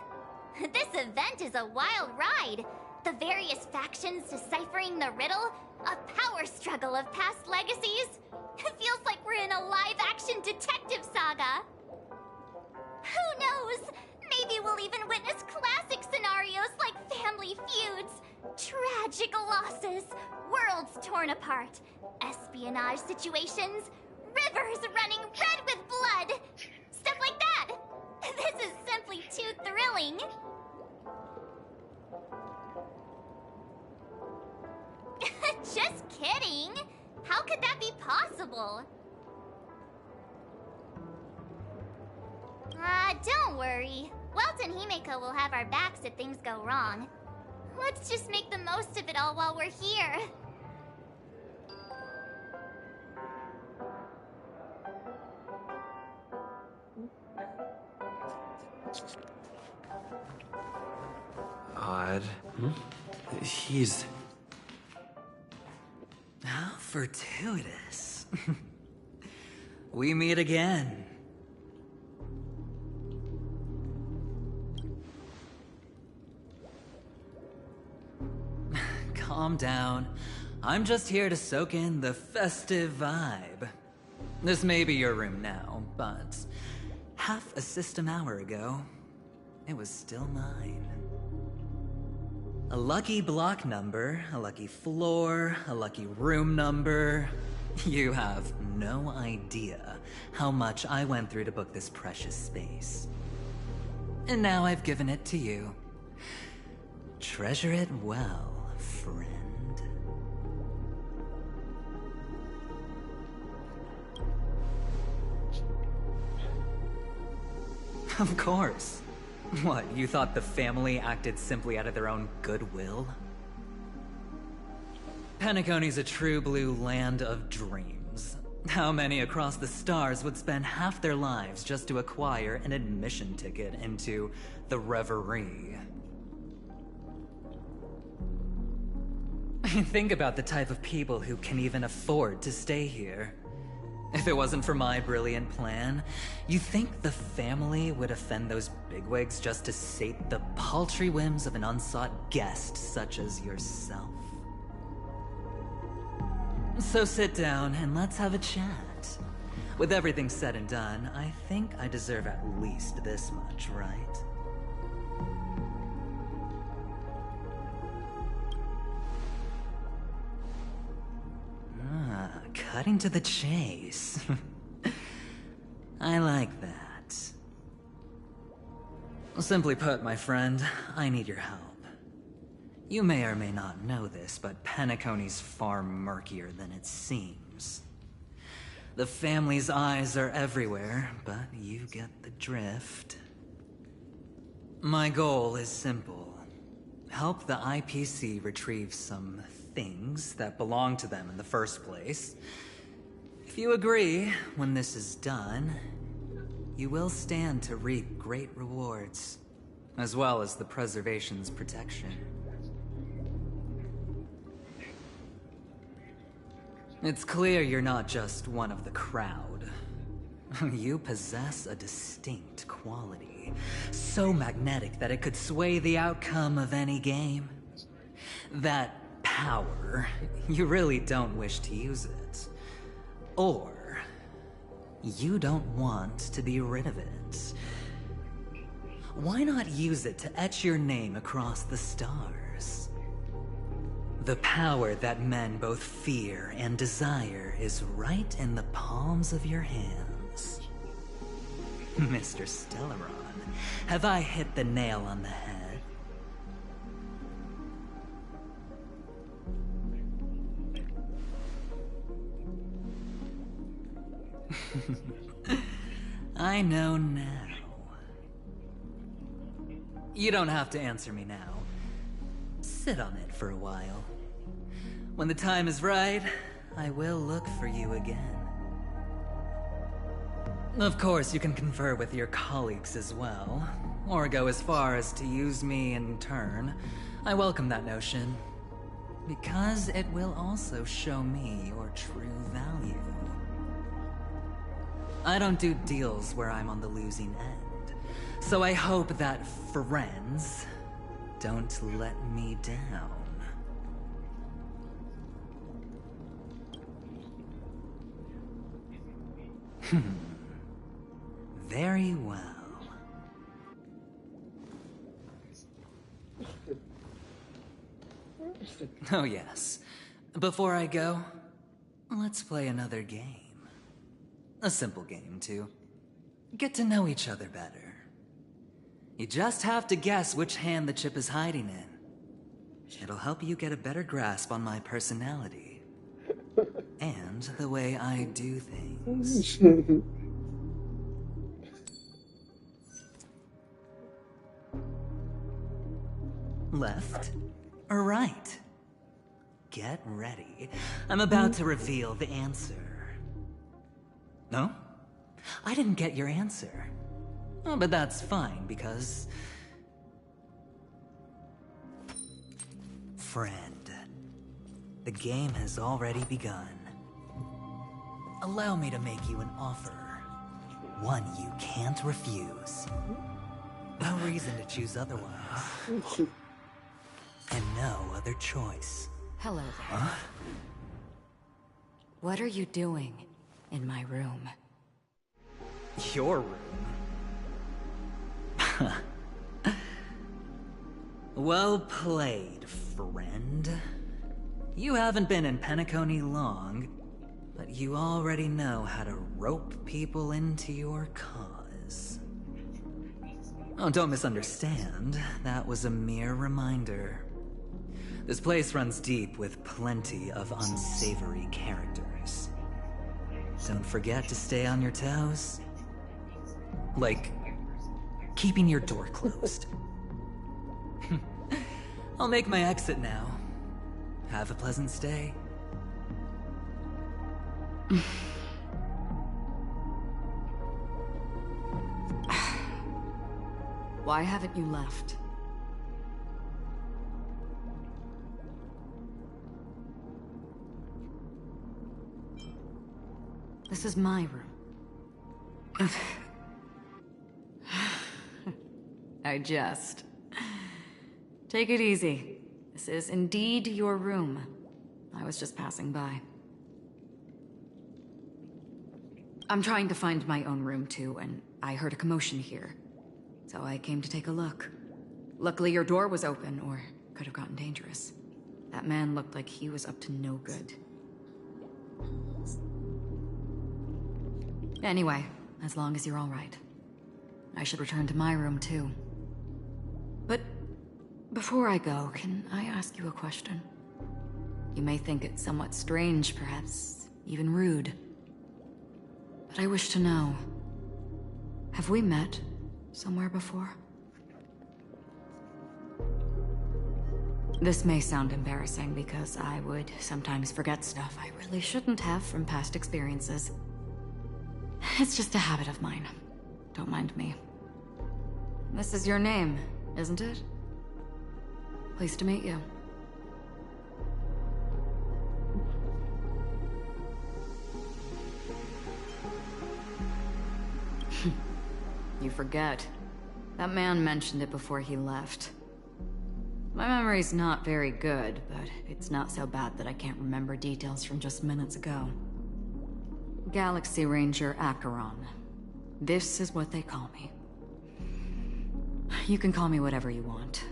This event is a wild ride. The various factions deciphering the riddle, a power struggle of past legacies. It feels like we're in a live-action detective saga. Who knows? Maybe we'll even witness classic scenarios like family feuds, tragic losses, worlds torn apart, espionage situations, rivers running red with blood, stuff like that. This is simply too thrilling. Just kidding. How could that be possible? Don't worry. Welt and Himeko will have our backs if things go wrong. Let's just make the most of it all while we're here. Odd. He's... How fortuitous. We meet again. Calm down. I'm just here to soak in the festive vibe. This may be your room now, but half a system hour ago, it was still mine. A lucky block number, a lucky floor, a lucky room number. You have no idea how much I went through to book this precious space. And now I've given it to you. Treasure it well, friend. Of course. What, you thought the family acted simply out of their own goodwill? Penacony's a true blue land of dreams. How many across the stars would spend half their lives just to acquire an admission ticket into the Reverie? Think about the type of people who can even afford to stay here. If it wasn't for my brilliant plan, you think the family would offend those bigwigs just to sate the paltry whims of an unsought guest such as yourself? So sit down and let's have a chat. With everything said and done, I think I deserve at least this much, right? Cutting to the chase. I like that. Simply put, my friend, I need your help. You may or may not know this, but Penacony's far murkier than it seems. The family's eyes are everywhere, but you get the drift. My goal is simple. Help the IPC retrieve some things that belong to them in the first place. If you agree, when this is done, you will stand to reap great rewards, as well as the preservation's protection. It's clear you're not just one of the crowd. You possess a distinct quality, so magnetic that it could sway the outcome of any game. that power, you really don't wish to use it. Or you don't want to be rid of it. Why not use it to etch your name across the stars? The power that men both fear and desire is right in the palms of your hands. Mr. Stellaron, have I hit the nail on the head? I know now. You don't have to answer me now. Sit on it for a while. When the time is right, I will look for you again. Of course, you can confer with your colleagues as well, or go as far as to use me in turn. I welcome that notion, because it will also show me your true value. I don't do deals where I'm on the losing end, so I hope that friends don't let me down. Very well. Oh yes. Before I go, let's play another game. A simple game to get to know each other better. You just have to guess which hand the chip is hiding in. It'll help you get a better grasp on my personality and the way I do things. Left or right? Get ready. I'm about to reveal the answer. No? I didn't get your answer. Oh, but that's fine, because... Friend, the game has already begun. Allow me to make you an offer. One you can't refuse. No reason to choose otherwise. And no other choice. Hello there. Huh? What are you doing in my room? Your room? Well played, friend. You haven't been in Penacony long, but you already know how to rope people into your cause. Oh, don't misunderstand. That was a mere reminder. This place runs deep with plenty of unsavory characters. Don't forget to stay on your toes. Like, keeping your door closed. I'll make my exit now. Have a pleasant stay. Why haven't you left? This is my room. I jest. Take it easy. This is indeed your room. I was just passing by. I'm trying to find my own room too, and I heard a commotion here. So I came to take a look. Luckily your door was open, or it could have gotten dangerous. That man looked like he was up to no good. Anyway, as long as you're all right. I should return to my room too. But before I go, can I ask you a question? You may think it somewhat strange, perhaps even rude. But I wish to know, have we met somewhere before? This may sound embarrassing because I would sometimes forget stuff I really shouldn't have from past experiences. It's just a habit of mine. Don't mind me. This is your name, isn't it? Pleased to meet you. You forget. That man mentioned it before he left. My memory's not very good, but it's not so bad that I can't remember details from just minutes ago. Galaxy Ranger Acheron. This is what they call me. You can call me whatever you want.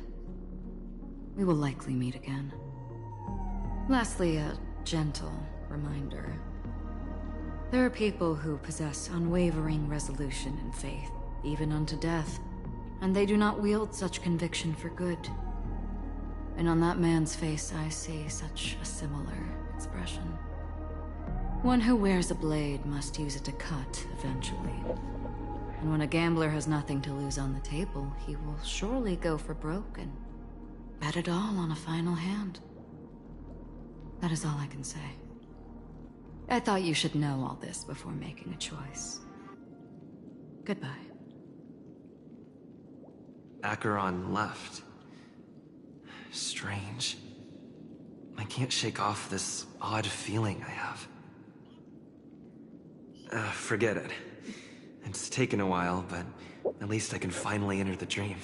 We will likely meet again. Lastly, a gentle reminder. There are people who possess unwavering resolution and faith, even unto death, and they do not wield such conviction for good. And on that man's face, I see such a similar expression. One who wears a blade must use it to cut, eventually. And when a gambler has nothing to lose on the table, he will surely go for broke and bet it all on a final hand. That is all I can say. I thought you should know all this before making a choice. Goodbye. Acheron left. Strange. I can't shake off this odd feeling I have. Forget it. It's taken a while, but at least I can finally enter the dream.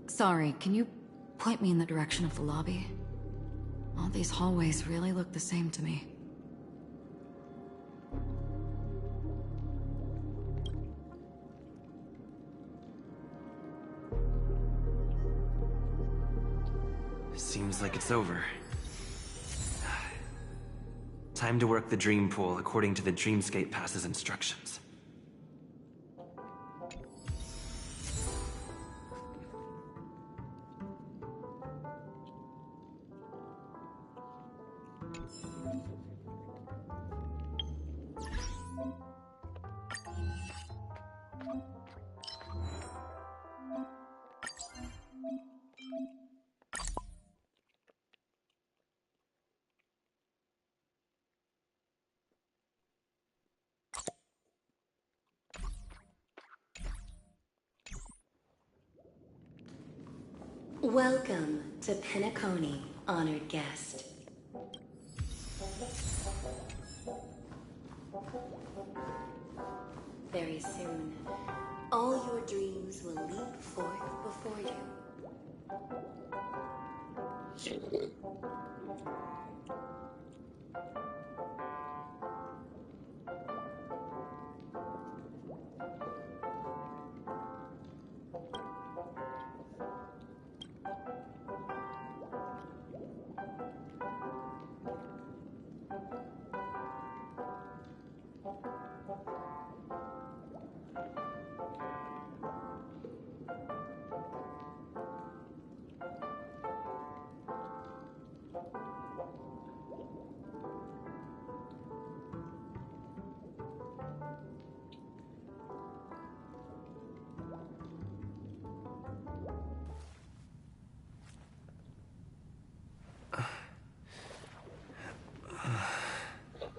Sorry, can you point me in the direction of the lobby? All these hallways really look the same to me. Seems like it's over. Time to work the dream pool according to the Dreamscape Pass's instructions. Welcome to Penacony, honored guest. Very soon, all your dreams will leap forth before you.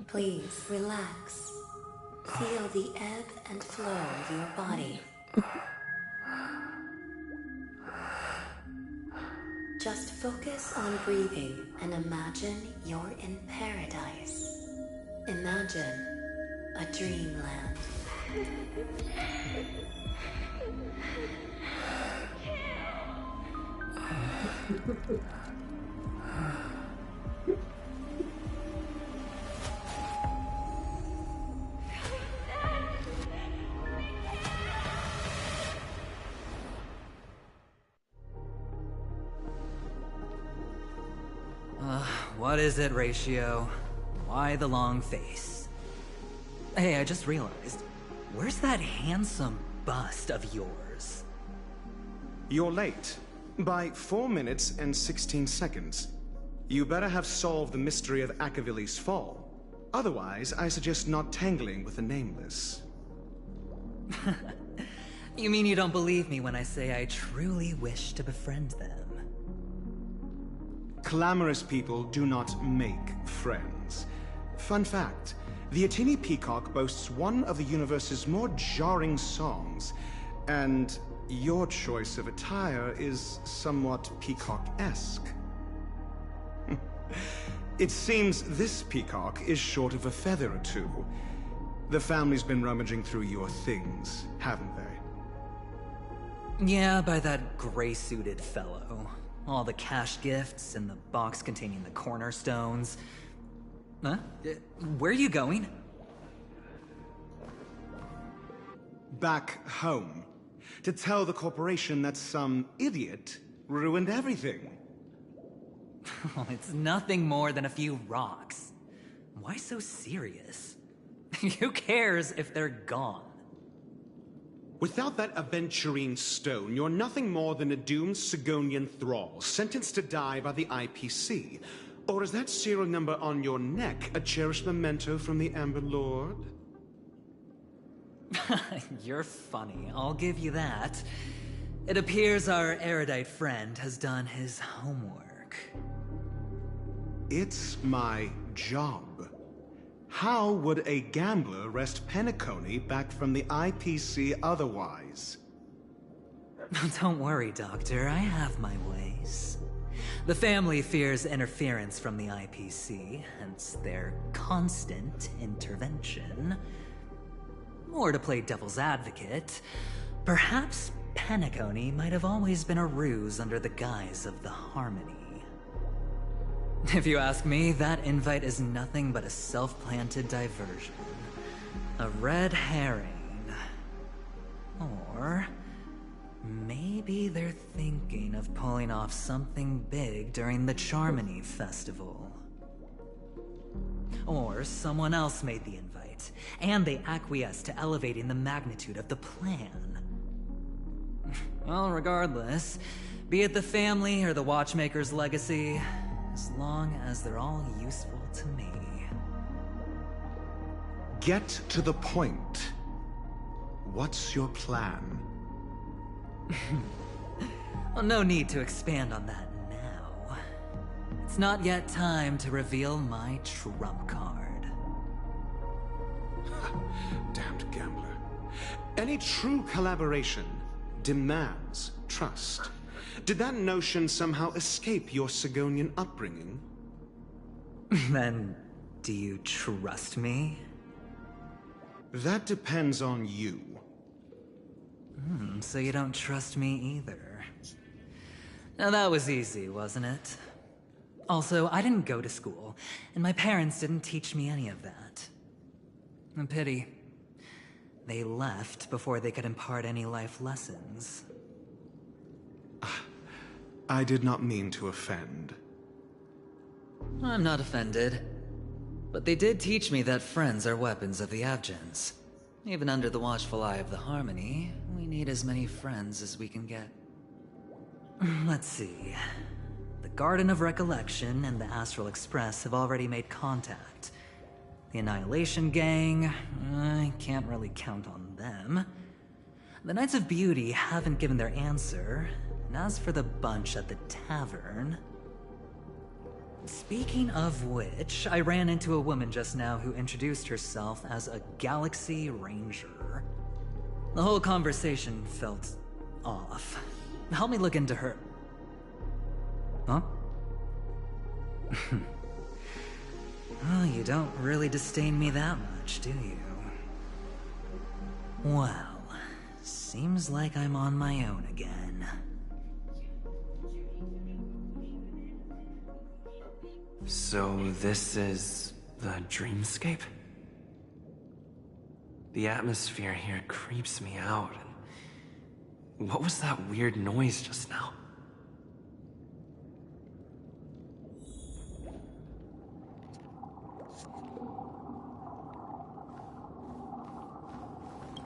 Please relax. Feel the ebb and flow of your body. Just focus on breathing and imagine you're in paradise. Imagine a dreamland. What is it, Ratio? Why the long face? Hey, I just realized, where's that handsome bust of yours? You're late. By 4 minutes and 16 seconds. You better have solved the mystery of Akavili's fall. Otherwise, I suggest not tangling with the Nameless. You mean you don't believe me when I say I truly wish to befriend them? Clamorous people do not make friends. Fun fact, the Atini Peacock boasts one of the universe's more jarring songs, and your choice of attire is somewhat peacock-esque. It seems this peacock is short of a feather or two. The family's been rummaging through your things, haven't they? Yeah, by that gray-suited fellow. All the cash gifts and the box containing the cornerstones. Huh? Where are you going? Back home. To tell the corporation that some idiot ruined everything. Oh, it's nothing more than a few rocks. Why so serious? Who cares if they're gone? Without that aventurine stone, you're nothing more than a doomed Sigonian thrall, sentenced to die by the IPC. Or is that serial number on your neck a cherished memento from the Amber Lord? You're funny, I'll give you that. It appears our erudite friend has done his homework. It's my job. How would a gambler wrest Penacony back from the IPC otherwise? Don't worry, Doctor, I have my ways. The family fears interference from the IPC, hence their constant intervention. Or to play devil's advocate, perhaps Penacony might have always been a ruse under the guise of the Harmony. If you ask me, that invite is nothing but a self-planted diversion. A red herring. Or maybe they're thinking of pulling off something big during the Charmony Festival. Or someone else made the invite, and they acquiesced to elevating the magnitude of the plan. Well, regardless, be it the family or the Watchmaker's legacy, as long as they're all useful to me. Get to the point. What's your plan? Well, no need to expand on that now. It's not yet time to reveal my trump card. Damned gambler. Any true collaboration demands trust. Did that notion somehow escape your Sigonian upbringing? Then, do you trust me? That depends on you. So you don't trust me either. Now that was easy, wasn't it? Also, I didn't go to school, and my parents didn't teach me any of that. A pity. They left before they could impart any life lessons. I did not mean to offend. I'm not offended. But they did teach me that friends are weapons of the Abgens. Even under the watchful eye of the Harmony, we need as many friends as we can get. Let's see. The Garden of Recollection and the Astral Express have already made contact. The Annihilation Gang, I can't really count on them. The Knights of Beauty haven't given their answer, and as for the bunch at the tavern... Speaking of which, I ran into a woman just now who introduced herself as a Galaxy Ranger. The whole conversation felt off. Help me look into her... Huh? Oh, you don't really disdain me that much, do you? Well, seems like I'm on my own again. So this is the dreamscape? The atmosphere here creeps me out. What was that weird noise just now?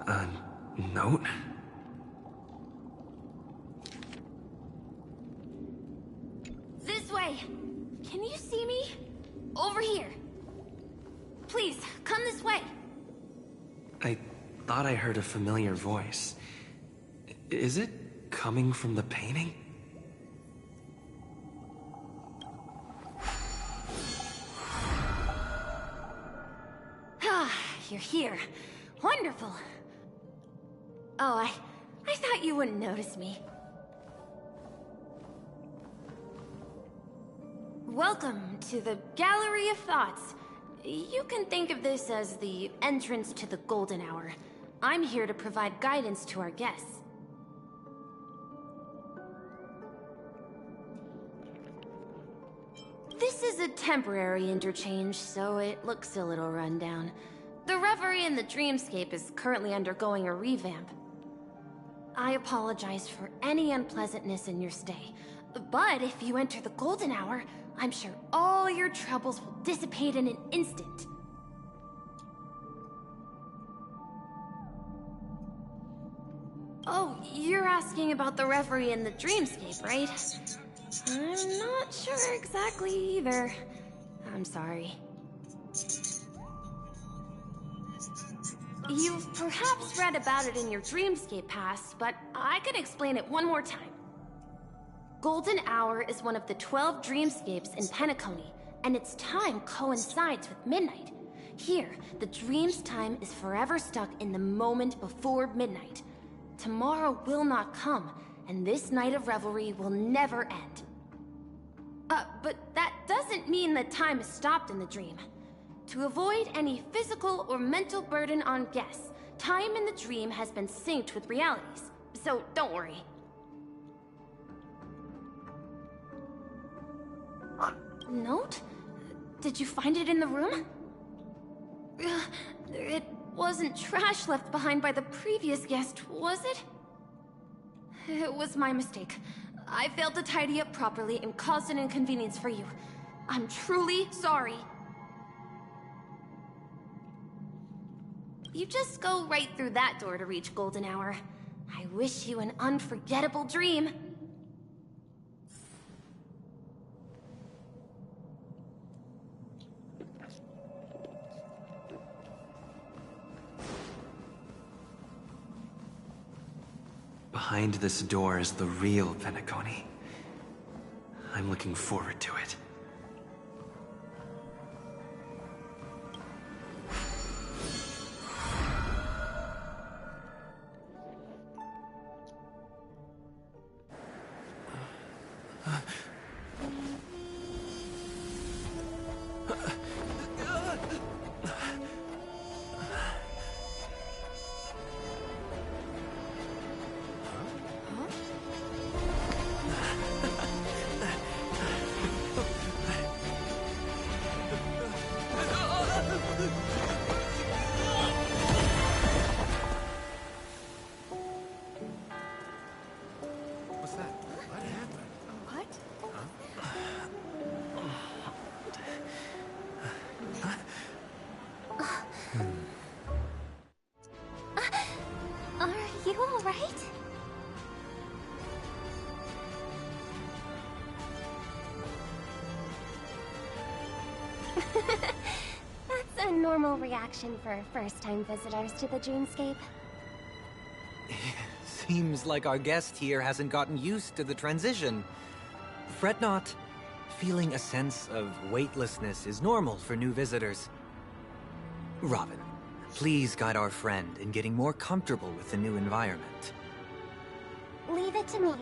A note? This way! Can you see me? Over here. Please, come this way. I thought I heard a familiar voice. Is it coming from the painting? Ah, you're here. Wonderful. Oh, I thought you wouldn't notice me. Welcome to the Gallery of Thoughts. You can think of this as the entrance to the Golden Hour. I'm here to provide guidance to our guests. This is a temporary interchange, so it looks a little rundown. The Reverie in the Dreamscape is currently undergoing a revamp. I apologize for any unpleasantness in your stay, but if you enter the Golden Hour, I'm sure all your troubles will dissipate in an instant. Oh, you're asking about the Reverie in the Dreamscape, right? I'm not sure exactly either. I'm sorry. You've perhaps read about it in your Dreamscape past, but I can explain it one more time. Golden Hour is one of the 12 dreamscapes in Penacony, and its time coincides with midnight. Here, the dream's time is forever stuck in the moment before midnight. Tomorrow will not come, and this night of revelry will never end. But that doesn't mean that time is stopped in the dream. To avoid any physical or mental burden on guests, time in the dream has been synced with realities, so don't worry. Note? Did you find it in the room? It wasn't trash left behind by the previous guest, was it? It was my mistake. I failed to tidy up properly and caused an inconvenience for you. I'm truly sorry. You just go right through that door to reach Golden Hour. I wish you an unforgettable dream. Behind this door is the real Penacony. I'm looking forward to it. That's a normal reaction for first-time visitors to the Dreamscape. Seems like our guest here hasn't gotten used to the transition. Fret not. Feeling a sense of weightlessness is normal for new visitors. Robin, please guide our friend in getting more comfortable with the new environment. Leave it to me.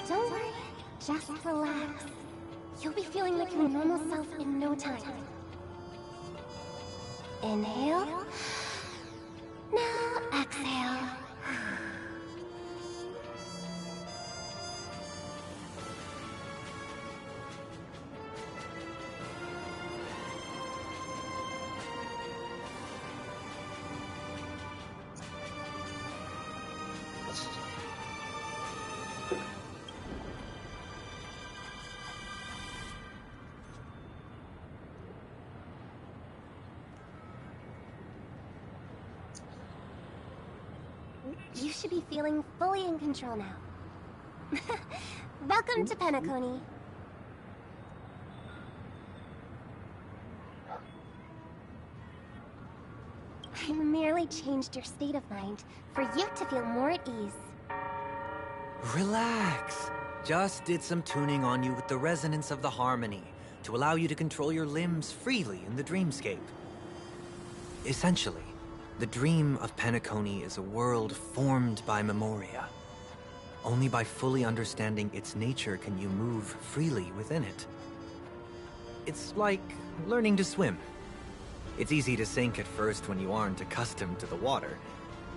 Don't worry, just relax. You'll be feeling like your normal self in no time. Inhale. Now exhale. You should be feeling fully in control now. Welcome to Penacony. I merely changed your state of mind for you to feel more at ease. Relax. Just did some tuning on you with the resonance of the harmony to allow you to control your limbs freely in the dreamscape. Essentially, the dream of Penacony is a world formed by memoria. Only by fully understanding its nature can you move freely within it. It's like learning to swim. It's easy to sink at first when you aren't accustomed to the water,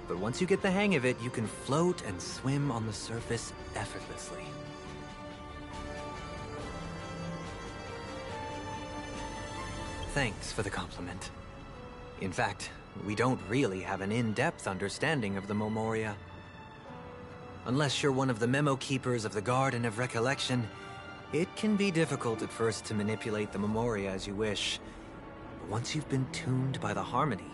but once you get the hang of it, you can float and swim on the surface effortlessly. Thanks for the compliment. In fact, we don't really have an in-depth understanding of the memoria. Unless you're one of the memo keepers of the Garden of Recollection, it can be difficult at first to manipulate the memoria as you wish. But once you've been tuned by the harmony,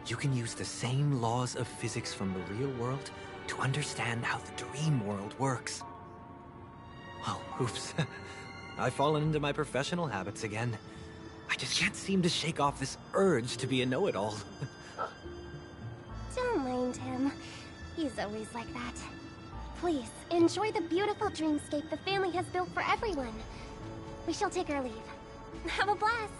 you can use the same laws of physics from the real world to understand how the dream world works. Oh, oops. I've fallen into my professional habits again. I just can't seem to shake off this urge to be a know-it-all. Don't mind him. He's always like that. Please, enjoy the beautiful dreamscape the family has built for everyone. We shall take our leave. Have a blast!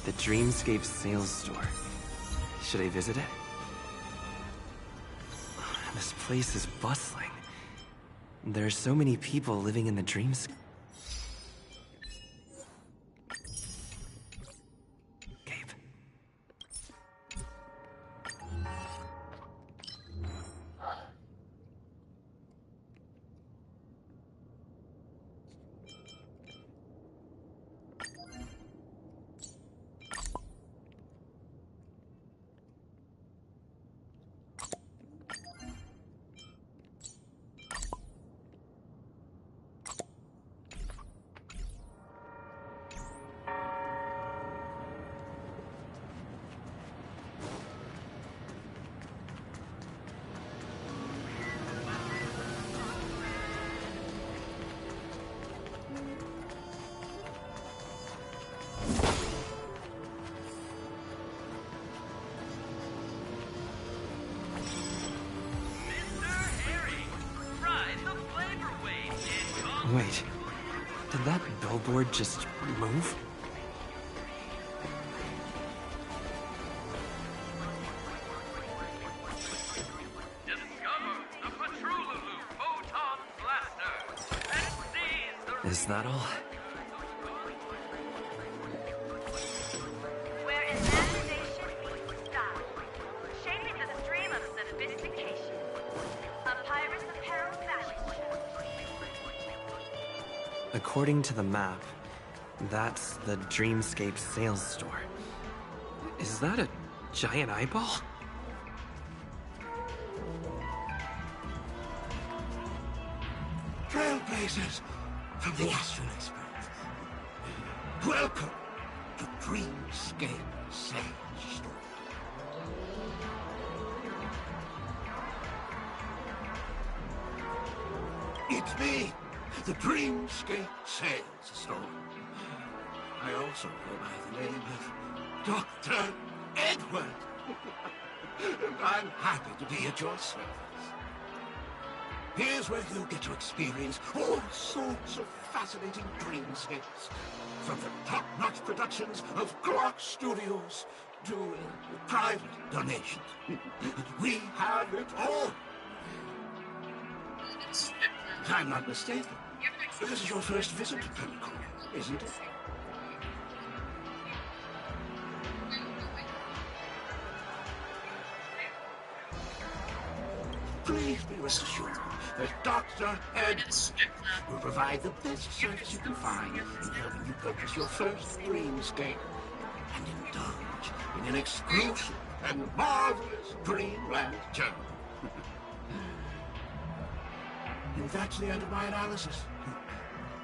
The Dreamscape sales store. Should I visit it? This place is bustling. There are so many people living in the dreamscape. Wait, did that billboard just move? Is that all? Where imagination meets style, shaping the stream of sophistication. A pirate's apparel fashion show. According to the map, that's the Dreamscape sales store. Is that a giant eyeball? Trailblazers from the Astral Express. Welcome to Dreamscape Sales Store. It's me, the Dreamscape Sales Store. I also go by the name of Dr. Edward. And I'm happy to be at your service. Here's where you get to experience all sorts of fascinating dreamscapes. From the top-notch productions of Glock Studios to private donations. We have it all. If I'm not mistaken, this is your first visit to Penacony, isn't it? Please please be rest assured that Dr. Ed will provide the best service you can find in helping you purchase your first dreamscape and indulge in an exclusive and marvelous dreamland journey. And that's the end of my analysis.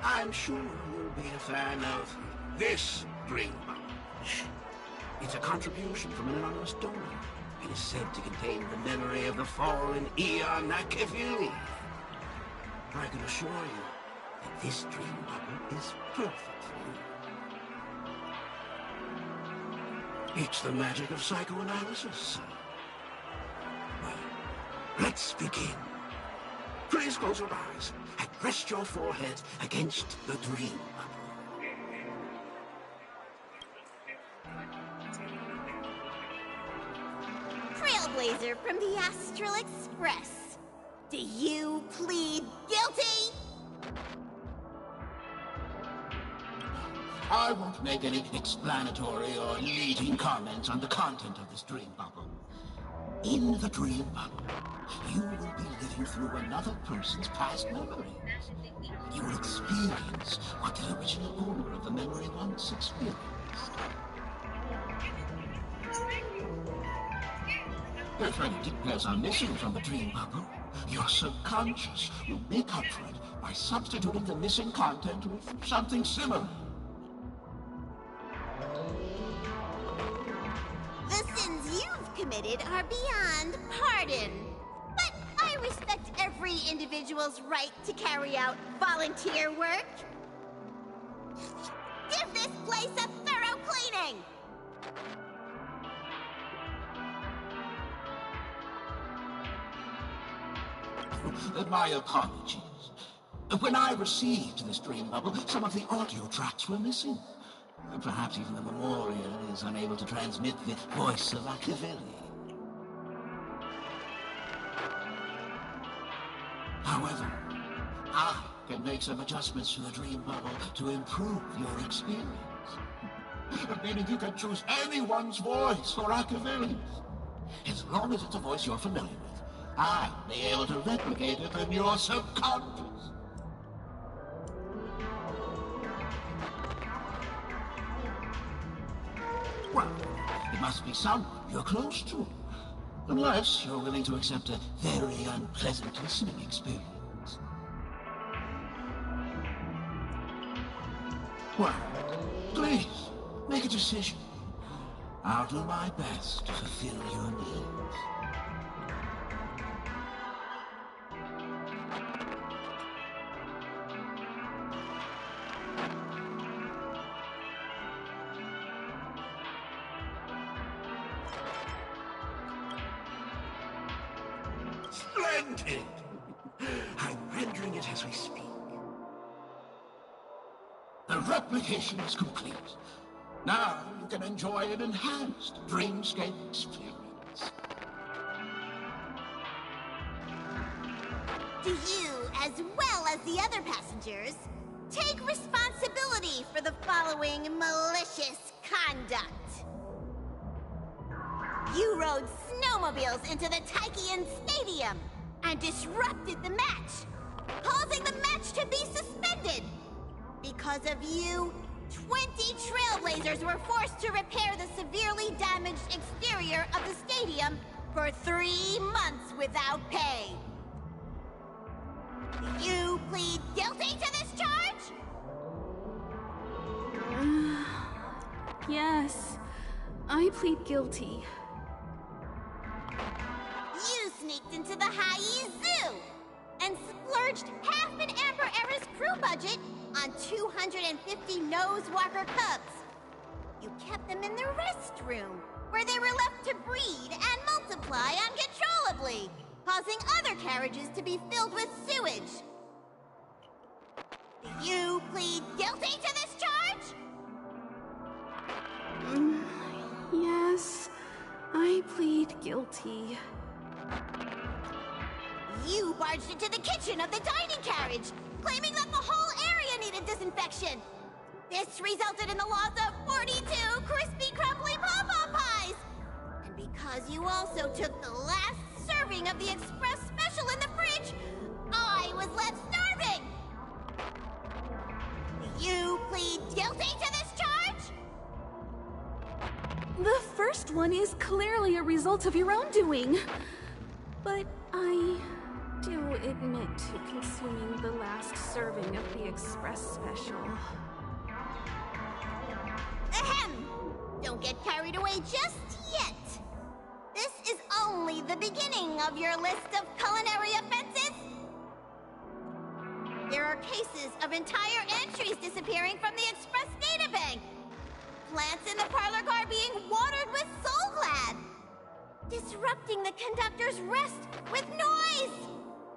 I'm sure you'll be a fan of this dream bubble. It's a contribution from an anonymous donor. It is said to contain the memory of the fallen Eon Akavili. I can assure you that this dream bubble is perfect for you. It's the magic of psychoanalysis. Well, let's begin. Please close your eyes and rest your forehead against the dream bubble. Trailblazer from the Astral Express. Do you plead guilty? I won't make any explanatory or leading comments on the content of this dream bubble. In the dream bubble, you will be living through another person's past memories. You will experience what the original owner of the memory once experienced. If any details are missing from the dream bubble, your subconscious will make up for it by substituting the missing content with something similar. The sins you've committed are beyond pardon. But I respect every individual's right to carry out volunteer work. Give this place a thorough cleaning! My apologies. When I received this dream bubble, some of the audio tracks were missing. Perhaps even the memorial is unable to transmit the voice of Akavili. However, I can make some adjustments to the dream bubble to improve your experience. Meaning you can choose anyone's voice for Akavili's. As long as it's a voice you're familiar with, I'll be able to replicate it in your subconscious. Well, it must be someone you're close to. Unless you're willing to accept a very unpleasant listening experience. Well, please, make a decision. I'll do my best to fulfill your needs. Splendid! I'm rendering it as we speak. The replication is complete. Now you can enjoy an enhanced dreamscape experience. Do you, as well as the other passengers, take responsibility for the following malicious conduct? You rode snowmobiles into the Taikian Stadium and disrupted the match, causing the match to be suspended. Because of you, 20 Trailblazers were forced to repair the severely damaged exterior of the stadium for 3 months without pay. Do you plead guilty to this charge? Yes, I plead guilty. You sneaked into the High Zoo and splurged half an Amber Era's crew budget on 250 Nosewalker cubs. You kept them in the restroom, where they were left to breed and multiply uncontrollably, causing other carriages to be filled with sewage. Do you plead guilty to this charge? Yes, I plead guilty. You barged into the kitchen of the dining carriage, claiming that the whole area needed disinfection. This resulted in the loss of 42 crispy, crumbly pom-pom pies. And because you also took the last serving of the express special in the fridge, I was left starving! You plead guilty to this charge? The first one is clearly a result of your own doing. But I do admit to consuming the last serving of the Express Special. Ahem! Don't get carried away just yet. This is only the beginning of your list of culinary offenses. There are cases of entire entries disappearing from the Express databank. Plants in the parlor car being watered with Soul Glad. Disrupting the conductor's rest with noise.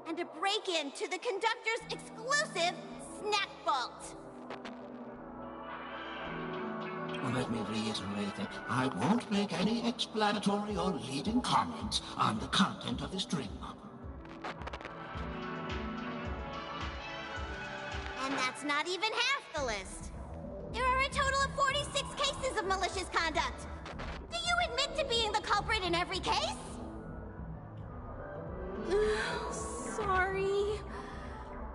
And a break-in to the conductor's exclusive snack vault. Let me reiterate that I won't make any explanatory or leading comments on the content of this dream bubble. And that's not even half the list. There are a total of 46 cases of malicious conduct. Do you admit to being the culprit in every case? Sorry.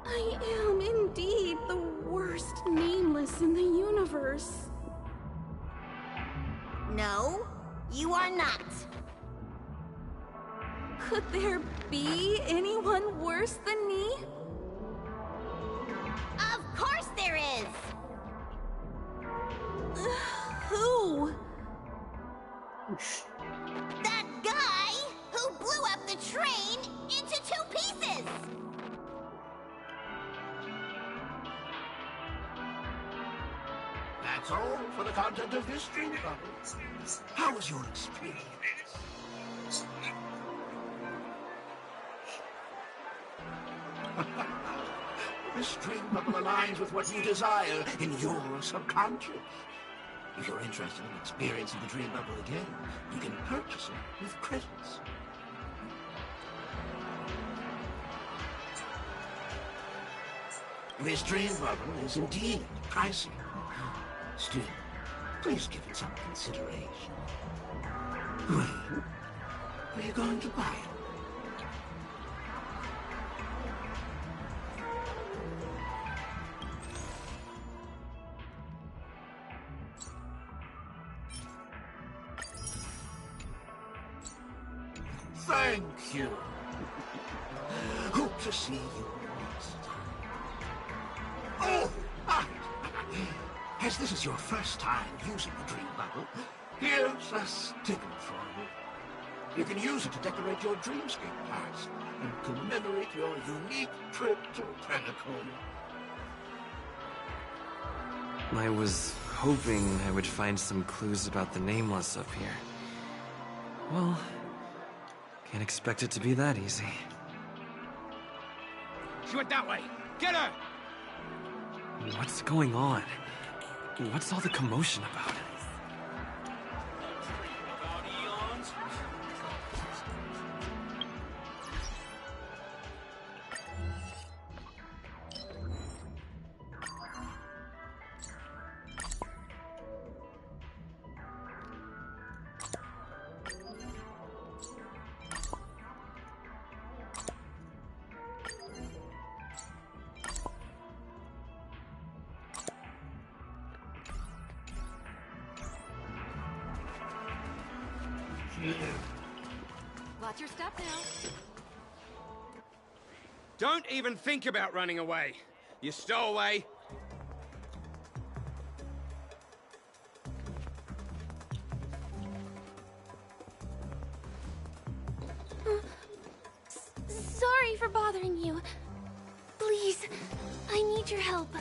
I am indeed the worst nameless in the universe. No, you are not. Could there be anyone worse than me? Of course there is! Who? That guy who blew up the train into 2 pieces! That's all for the content of this dream bubble. How was your experience? This dream bubble aligns with what you desire in your subconscious. If you're interested in experiencing the dream bubble again, you can purchase it with credits. This dream bubble is indeed pricey. Still, please give it some consideration. Well, are you going to buy it? Thank you. Hope to see you next time. Oh, as this is your first time using the dream bubble, here's a sticker for you. You can use it to decorate your dreamscape parts and commemorate your unique trip to Penacony. I was hoping I would find some clues about the Nameless up here. Well, can't expect it to be that easy. She went that way! Get her! What's going on? What's all the commotion about? Watch your step now. Don't even think about running away. You stowaway. Sorry for bothering you. Please, I need your help.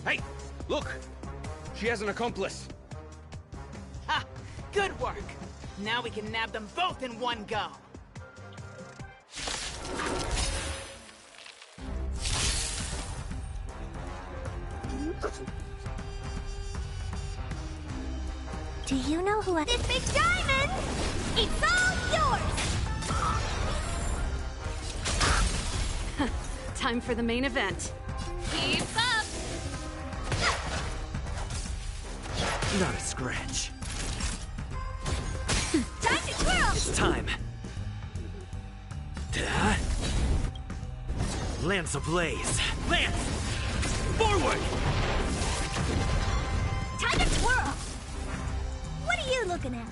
Hey, look! She has an accomplice. Ha! Good work! Now we can nab them both in one go. Do you know who this big diamond? It's all yours! Time for the main event. Keep up! Not a scratch. Time to twirl! It's time. Lance ablaze. Lance! Forward! Time to twirl! What are you looking at?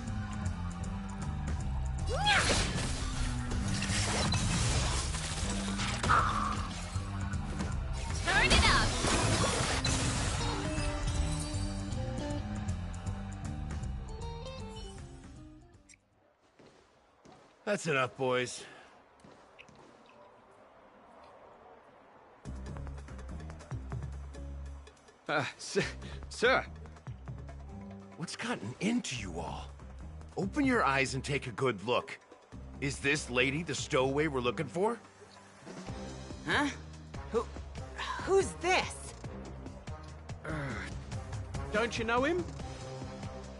Turn it up! That's enough, boys. Sir. What's gotten into you all? Open your eyes and take a good look. Is this lady the stowaway we're looking for? Huh? Who's this? Don't you know him?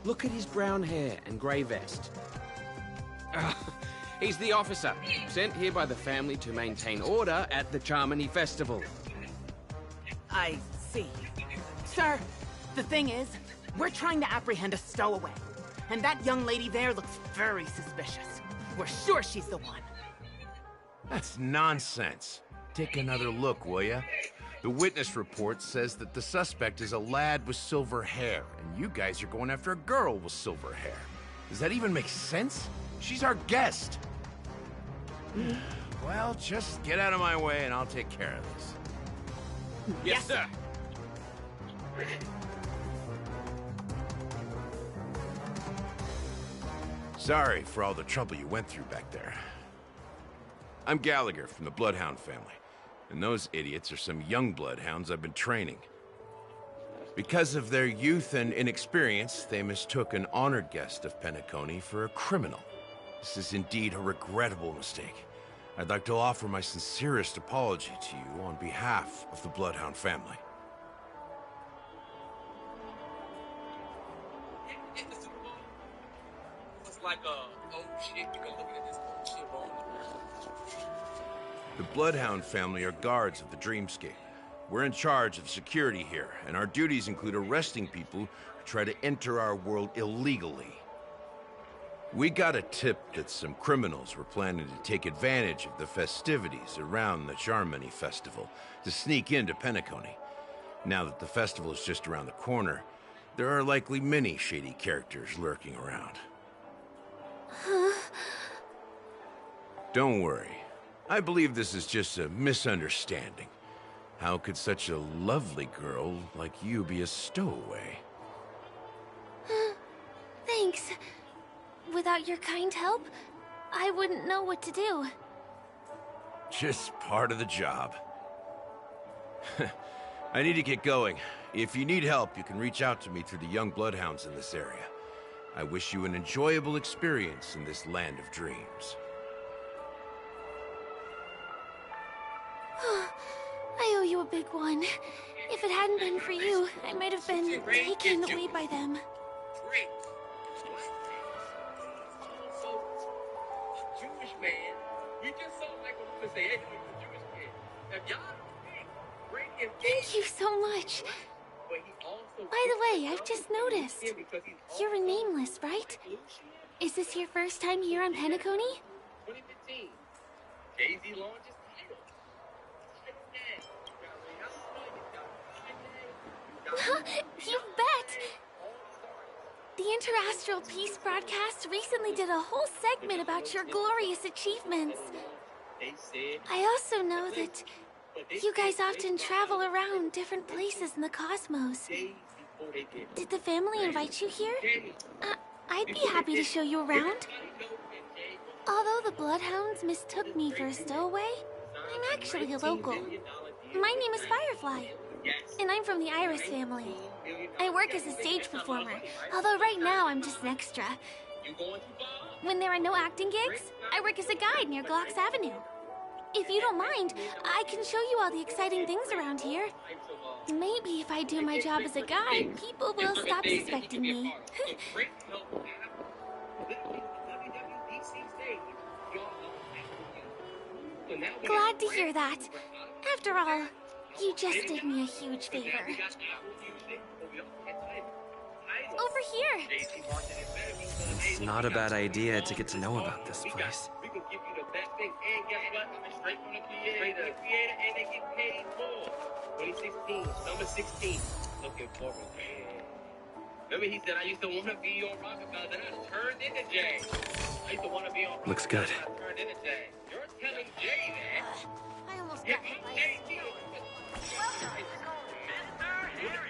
Look at his brown hair and grey vest. He's the officer, sent here by the family to maintain order at the Charmony Festival. I see. Sir, the thing is, we're trying to apprehend a stowaway. And that young lady there looks very suspicious. We're sure she's the one. That's nonsense. Take another look, will ya? The witness report says that the suspect is a lad with silver hair, and you guys are going after a girl with silver hair. Does that even make sense? She's our guest. Well, just get out of my way and I'll take care of this. Yes, sir. Sorry for all the trouble you went through back there. I'm Gallagher from the Bloodhound family, and those idiots are some young Bloodhounds I've been training. Because of their youth and inexperience, they mistook an honored guest of Penacony for a criminal. This is indeed a regrettable mistake. I'd like to offer my sincerest apology to you on behalf of the Bloodhound family. The Bloodhound family are guards of the Dreamscape. We're in charge of security here, and our duties include arresting people who try to enter our world illegally. We got a tip that some criminals were planning to take advantage of the festivities around the Charmony Festival to sneak into Penacony. Now that the festival is just around the corner, there are likely many shady characters lurking around. Don't worry. I believe this is just a misunderstanding. How could such a lovely girl like you be a stowaway? Thanks. Without your kind help, I wouldn't know what to do. Just part of the job. I need to get going. If you need help, you can reach out to me through the young bloodhounds in this area. I wish you an enjoyable experience in this land of dreams. I owe you a big one. If it hadn't been for you, I might have been taken away by them. Jewish man, you just saw like a say, hey, a Jewish man. Now y'all great and Thank you so much. By the way, I've just noticed. You're a nameless, right? Is this your first time here on Penacony? 2015. Jay-Z launched his title. You bet! The Interastral Peace broadcast recently did a whole segment about your glorious achievements. I also know that you guys often travel around different places in the cosmos. Did the family invite you here? I'd be happy to show you around. Although the Bloodhounds mistook me for a stowaway, I'm actually a local. My name is Firefly, and I'm from the Iris family. I work as a stage performer, although right now I'm just an extra. When there are no acting gigs, I work as a guide near Glocks Avenue. If you don't mind, I can show you all the exciting things around here. Maybe if I do my job as a guide, people will stop suspecting me. Glad to hear that. After all, you just did me a huge favor. Over here! It's not a bad idea to get to know about this place. We can give you the best thing, and guess what? Straight from the creator, and they get paid more. 2016, summer 16. Looking forward, man. Remember he said I used to want to be on Rockefeller, then I turned into Jay. I used to want to be on Rockefeller, Looks good. then I turned into Jay. You're telling Jay that? I almost Yeah, got it. Jay,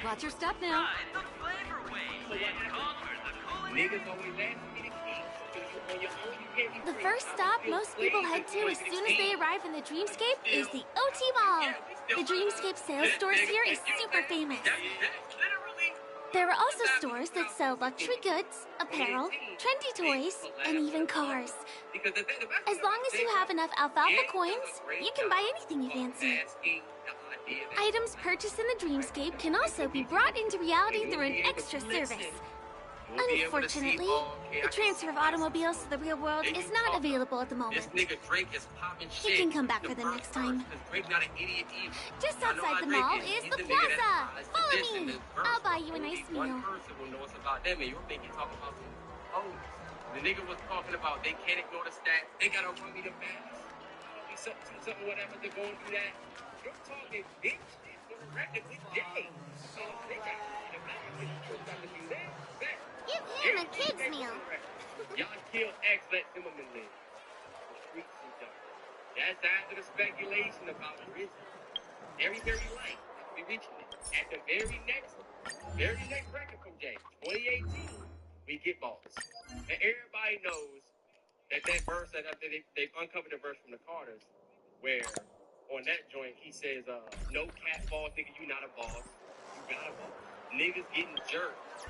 Watch your step now. niggas always ask me to keep. On your own, you can't be The free. first stop most people head to as soon as they arrive in the Dreamscape is the OT Mall. The Dreamscape sales stores here is super famous. There are also stores that sell luxury goods, apparel, trendy toys, and even cars. As long as you have enough alfalfa coins, you can buy anything you fancy. Items purchased in the Dreamscape can also be brought into reality through an extra service. Unfortunately, the transfer of automobiles to the real world is not available at the moment. This nigga Drake is popping You shit. can come back for them next time. Drake not an idiot either. Just I know outside how the Drake mall is. is He's the nigga that plaza. ties to Follow this and me. this verse. I'll buy you a nice Only meal. one person will know it's about them, and you're making talk about some hoes. The nigga was talking about they can't ignore the stats. They gotta run me the facts. Something, whatever, they're going to do that. You're talking big shit on the record with Jay. So they got to do that. Give him a kid's meal. Y'all killed X, let Zimmerman live. The streets is done. That's after the speculation about Rizzo. Very, very light. We reaching it. At the very next record from Jay, 2018, we get balls. And everybody knows that verse, that they've uncovered the verse from the Carters, where on that joint he says, no cat balls, nigga, you not a boss. You got a boss. Niggas getting jerked.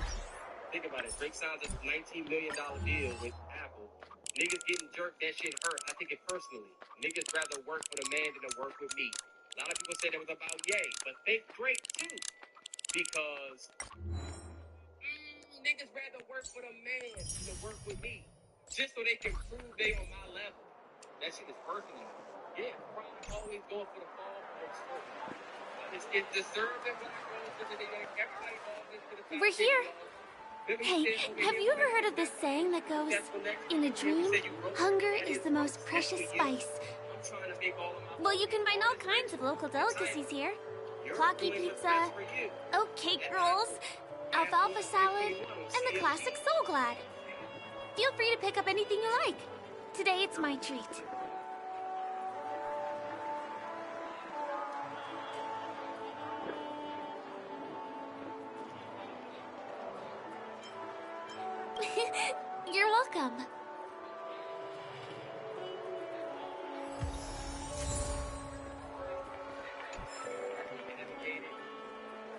Think about it. Drake signs a $19 million deal with Apple. Niggas getting jerked, that shit hurt. I take it personally. Niggas rather work for the man than to work with me. A lot of people said it was about Ye, but think Drake too. Because niggas rather work for the man than to work with me. Just so they can prove they on my level. That shit is personal. Yeah, prime always going for the fall for it's deserved and black rolls, everybody falls into the top. We're here. Hey, have you ever heard of this saying that goes, in a dream, hunger is the most precious spice? Well, you can find all kinds of local delicacies here. Clocky pizza, oat cake rolls, alfalfa salad, and the classic Soul Glad. Feel free to pick up anything you like. Today it's my treat. You're welcome.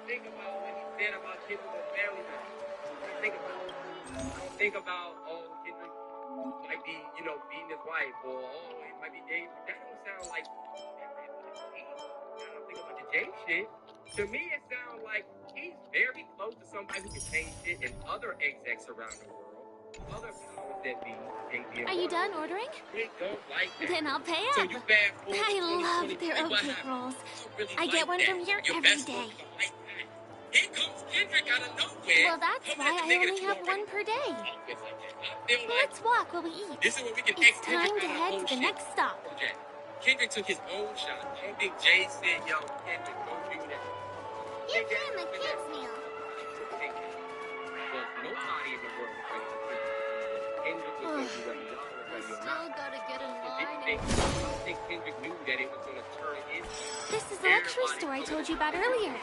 Think about what he said about Kendrick and family members. Think about, Kendrick might be, beating his wife, or, it might be Jay. That don't sound like I don't think about the Jay shit. To me, it sounds like he's very close to somebody who can change shit in other execs around the world. Other powers that be. Are you done ordering? They don't like that. Then I'll pay So up. you fast forward I to love 2023, their oat what cake happened? rolls. Really I get like one that. from here Your every best day. friend like that. Here comes Kendrick out of nowhere. Well, that's why I only have one per day. Let's walk while we eat. This is what we can It's time to head to the next stop. Kendrick took his own shot. Do you think Jay said, yo, Kendrick, don't do that? Give him a kid's meal. Well, nobody in the world was ready for Kendrick. Kendrick was going to do what y'all were ready or not. Still gotta get in I line. think Kendrick knew that it was going to turn into. This is the luxury store I told you about earlier.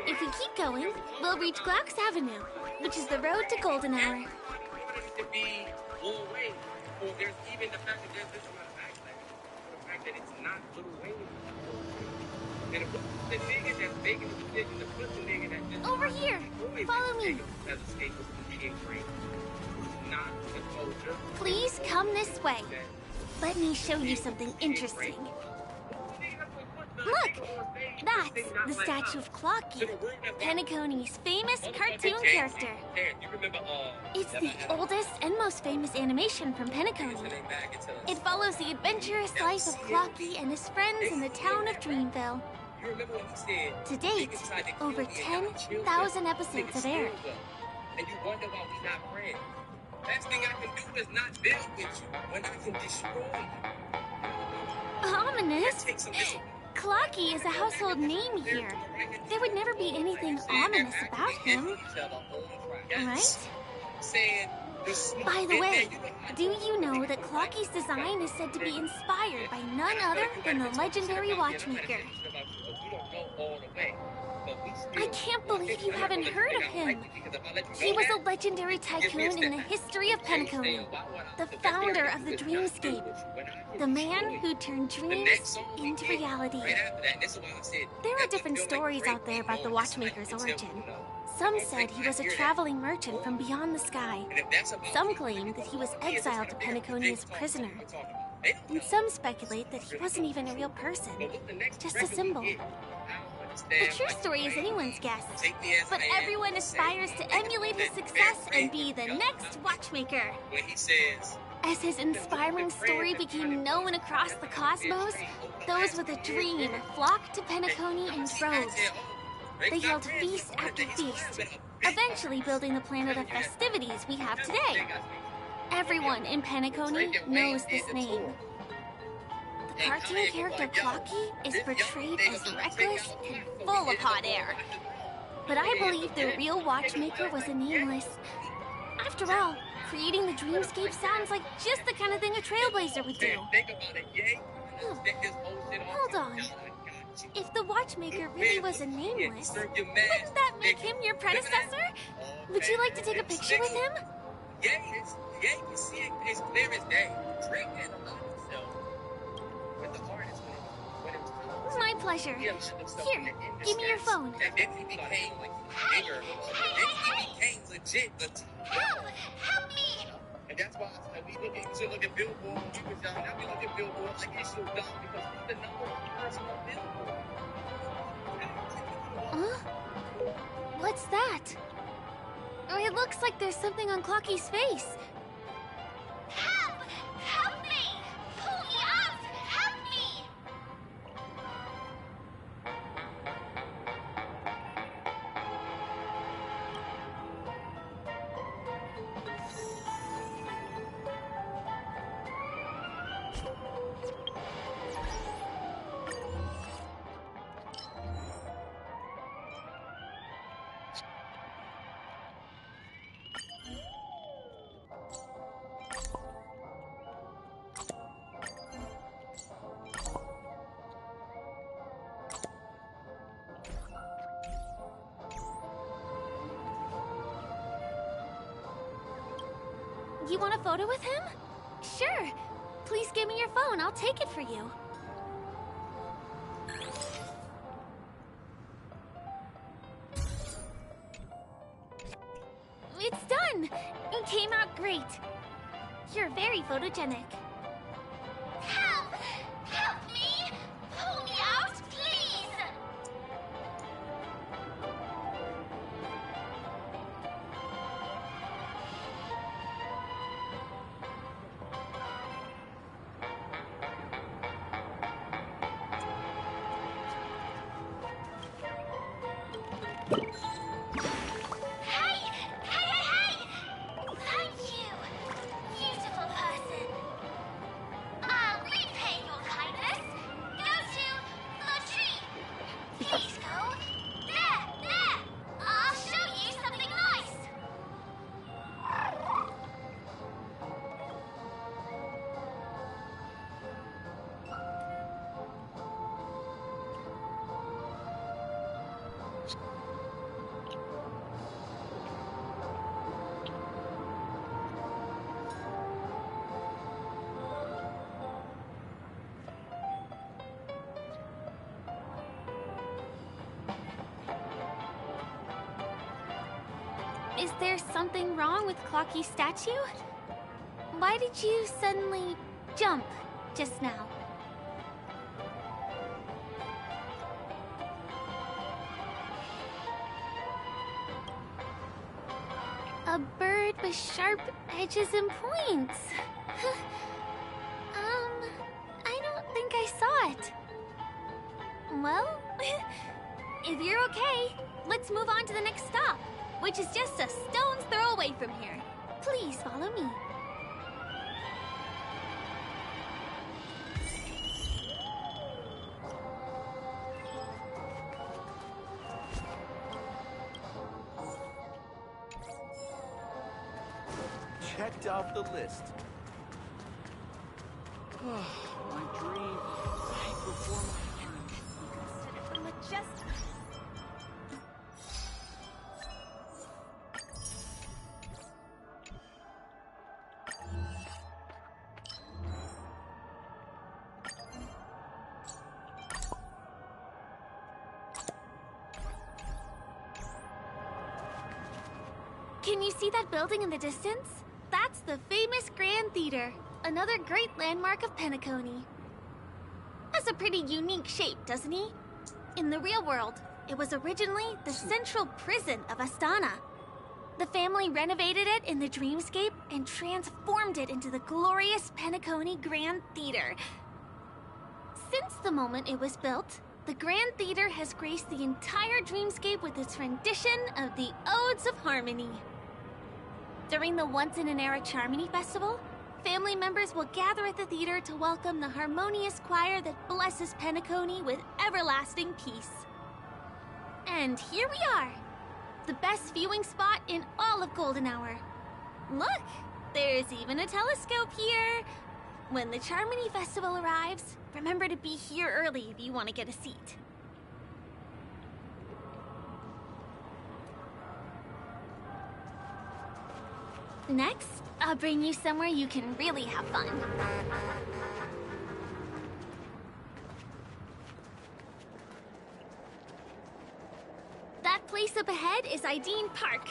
If we keep going, we'll reach Glauc's Avenue, which is the road to Golden Hour. To be Lil Wayne, or there's even the fact that there's this amount of backlash, the fact that it's not Lil Wayne. And the nigga that's making the decision to put the nigga that just Over here, follow me. as a scapegoat for the shit great. Not the culture. Please come this way. Let me show you something interesting. Look, That's the statue of Clocky, Penacony's famous cartoon character. It's the oldest and most famous animation from Penacony. It follows the adventurous life of Clocky and his friends in the town of Dreamville. To date, over 10,000 episodes have aired. And you wonder why we not friends. Best thing I can do is not build with you when I can destroy you. Ominous? Clocky is a household name here. There would never be anything ominous about him. Right? By the way, do you know that Clocky's design is said to be inspired by none other than the legendary watchmaker? I can't believe you haven't heard of him. He was a legendary tycoon in the history of Penacony, the founder of the Dreamscape, the man who turned dreams into reality. There are different stories out there about the watchmaker's origin. Some said he was a traveling merchant from beyond the sky. Some claim that he was exiled to Penacony as a prisoner. And some speculate that he wasn't even a real person, just a symbol. The true story is anyone's guess, but everyone aspires to emulate his success and be the next watchmaker. As his inspiring story became known across the cosmos, those with a dream flocked to Penacony in droves. They held feast after feast, eventually building the planet of festivities we have today. Everyone in Penacony knows this name. The cartoon character Clocky is portrayed as reckless and full of hot air. But I believe the real watchmaker was a nameless. After all, creating the dreamscape sounds like just the kind of thing a trailblazer would do. Hold on. If the watchmaker really was a nameless, wouldn't that make him your predecessor? Would you like to take a picture with him? It's clear as day. My pleasure. Here, give me your phone. Help me! And that's why I said you should look at Billboard when we was young. Now we look at Billboard like it's so dumb because he's the number one person on Billboard. Huh? What's that? Oh, it looks like there's something on Clocky's face. Help! Help me! Pull me out! Help me! You want a photo with him? Sure. Please give me your phone. I'll take it for you. It's done! It came out great. You're very photogenic. Help! Help me! Pull me out, please! Is there something wrong with Clocky's statue? Why did you suddenly jump just now? A bird with sharp edges and points. I don't think I saw it. Well, if you're okay, let's move on to the next stop, which is just a stone's throw away from here. Please follow me. Checked off the list. My dream right before my eyes. Majestic. Can you see that building in the distance? That's the famous Grand Theater, another great landmark of Penacony. Has a pretty unique shape, doesn't he? In the real world, it was originally the central prison of Astana. The family renovated it in the dreamscape and transformed it into the glorious Penacony Grand Theater. Since the moment it was built, the Grand Theater has graced the entire dreamscape with its rendition of the Odes of Harmony. During the Once-in-an-Era Charmony Festival, family members will gather at the theater to welcome the harmonious choir that blesses Penacony with everlasting peace. And here we are, the best viewing spot in all of Golden Hour. Look, there's even a telescope here. When the Charmony Festival arrives, remember to be here early if you want to get a seat. Next, I'll bring you somewhere you can really have fun. That place up ahead is Ideen Park.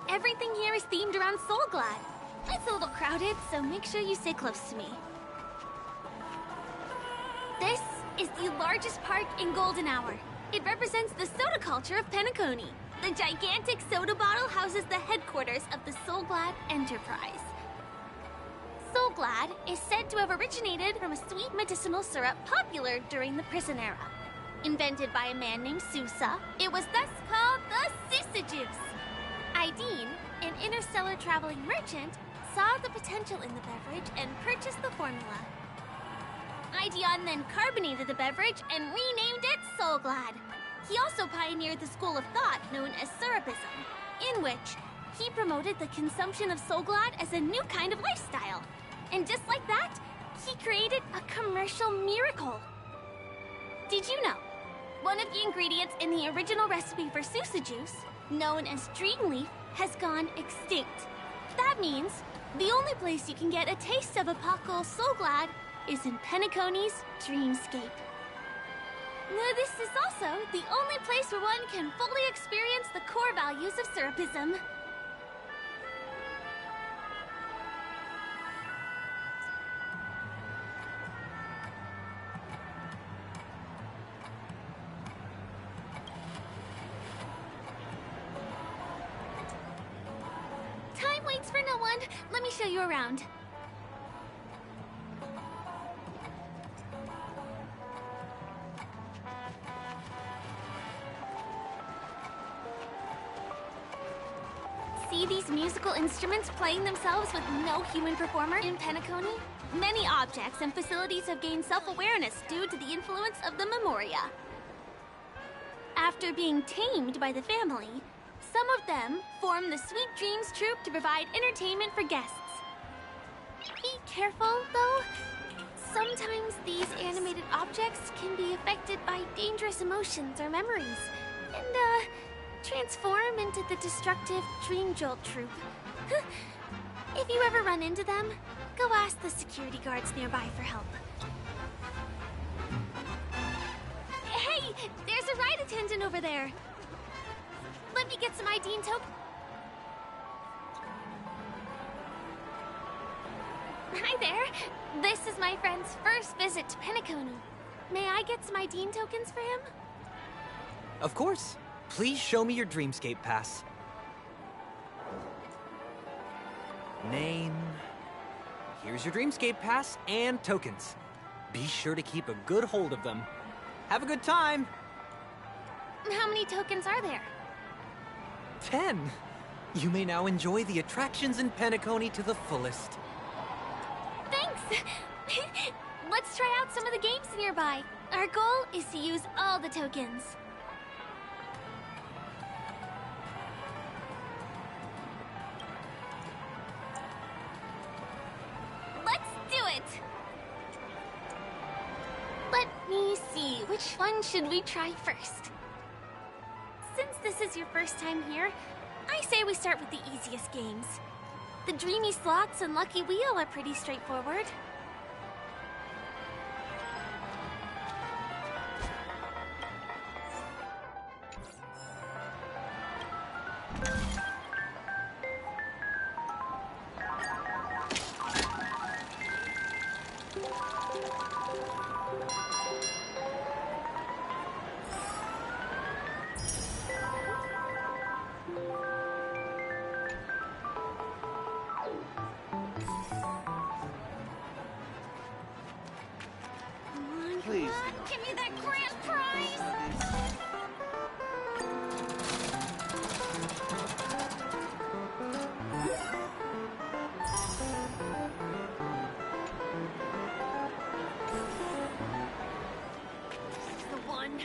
Everything here is themed around Soulglad. It's a little crowded, so make sure you stay close to me. This is the largest park in Golden Hour. It represents the soda culture of Penacony. The gigantic soda bottle houses the headquarters of the Soulglad Enterprise. Soulglad is said to have originated from a sweet medicinal syrup popular during the prison era. Invented by a man named Sousa, it was thus called the Sousa Juice. Ideen, an interstellar traveling merchant, saw the potential in the beverage and purchased the formula. Ideon then carbonated the beverage and renamed it Soulglad. He also pioneered the school of thought known as Syrupism, in which he promoted the consumption of Soulglad as a new kind of lifestyle. And just like that, he created a commercial miracle. Did you know? One of the ingredients in the original recipe for Sousa Juice, known as Dreamleaf, has gone extinct. That means the only place you can get a taste of Apocal Soulglad is in Penacony's Dreamscape. This is also the only place where one can fully experience the core values of Syrupism. Time waits for no one. Let me show you around. See these musical instruments playing themselves with no human performer in Penacony? Many objects and facilities have gained self-awareness due to the influence of the Memoria. After being tamed by the family, some of them form the Sweet Dreams Troupe to provide entertainment for guests. Be careful, though. Sometimes these animated objects can be affected by dangerous emotions or memories, and, transform into the destructive Dream Jolt Troupe. If you ever run into them, go ask the security guards nearby for help. Hey, there's a ride attendant over there. Let me get some Ideen Taupe. Hi there. This is my friend's first visit to Penacony. May I get some Ideen tokens for him? Of course. Please show me your Dreamscape pass. name. Here's your Dreamscape pass and tokens. Be sure to keep a good hold of them. Have a good time! How many tokens are there? 10! You may now enjoy the attractions in Penacony to the fullest. Thanks! Let's try out some of the games nearby. Our goal is to use all the tokens. Let's do it! Let me see, which one should we try first? Since this is your first time here, I say we start with the easiest games. The Dreamy Slots and Lucky Wheel are pretty straightforward. Please, Give me that grand prize! The one.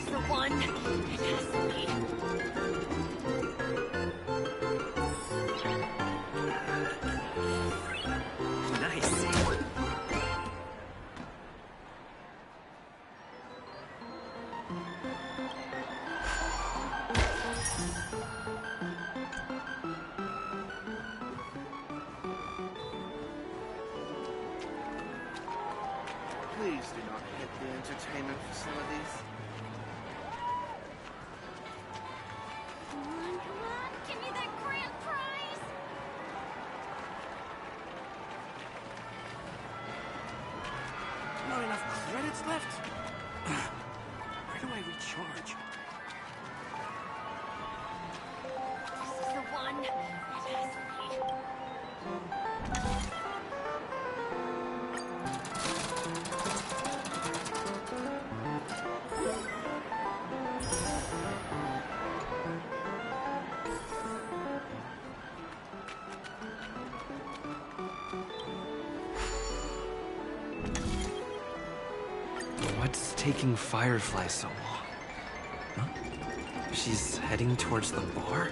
The one. It has to be. Nice. please do not hit the entertainment facilities. Come on, give me that grand prize! Not enough credits left? Where do I recharge? This is the one. It has to be. What's taking Firefly so long? Huh? She's heading towards the bar?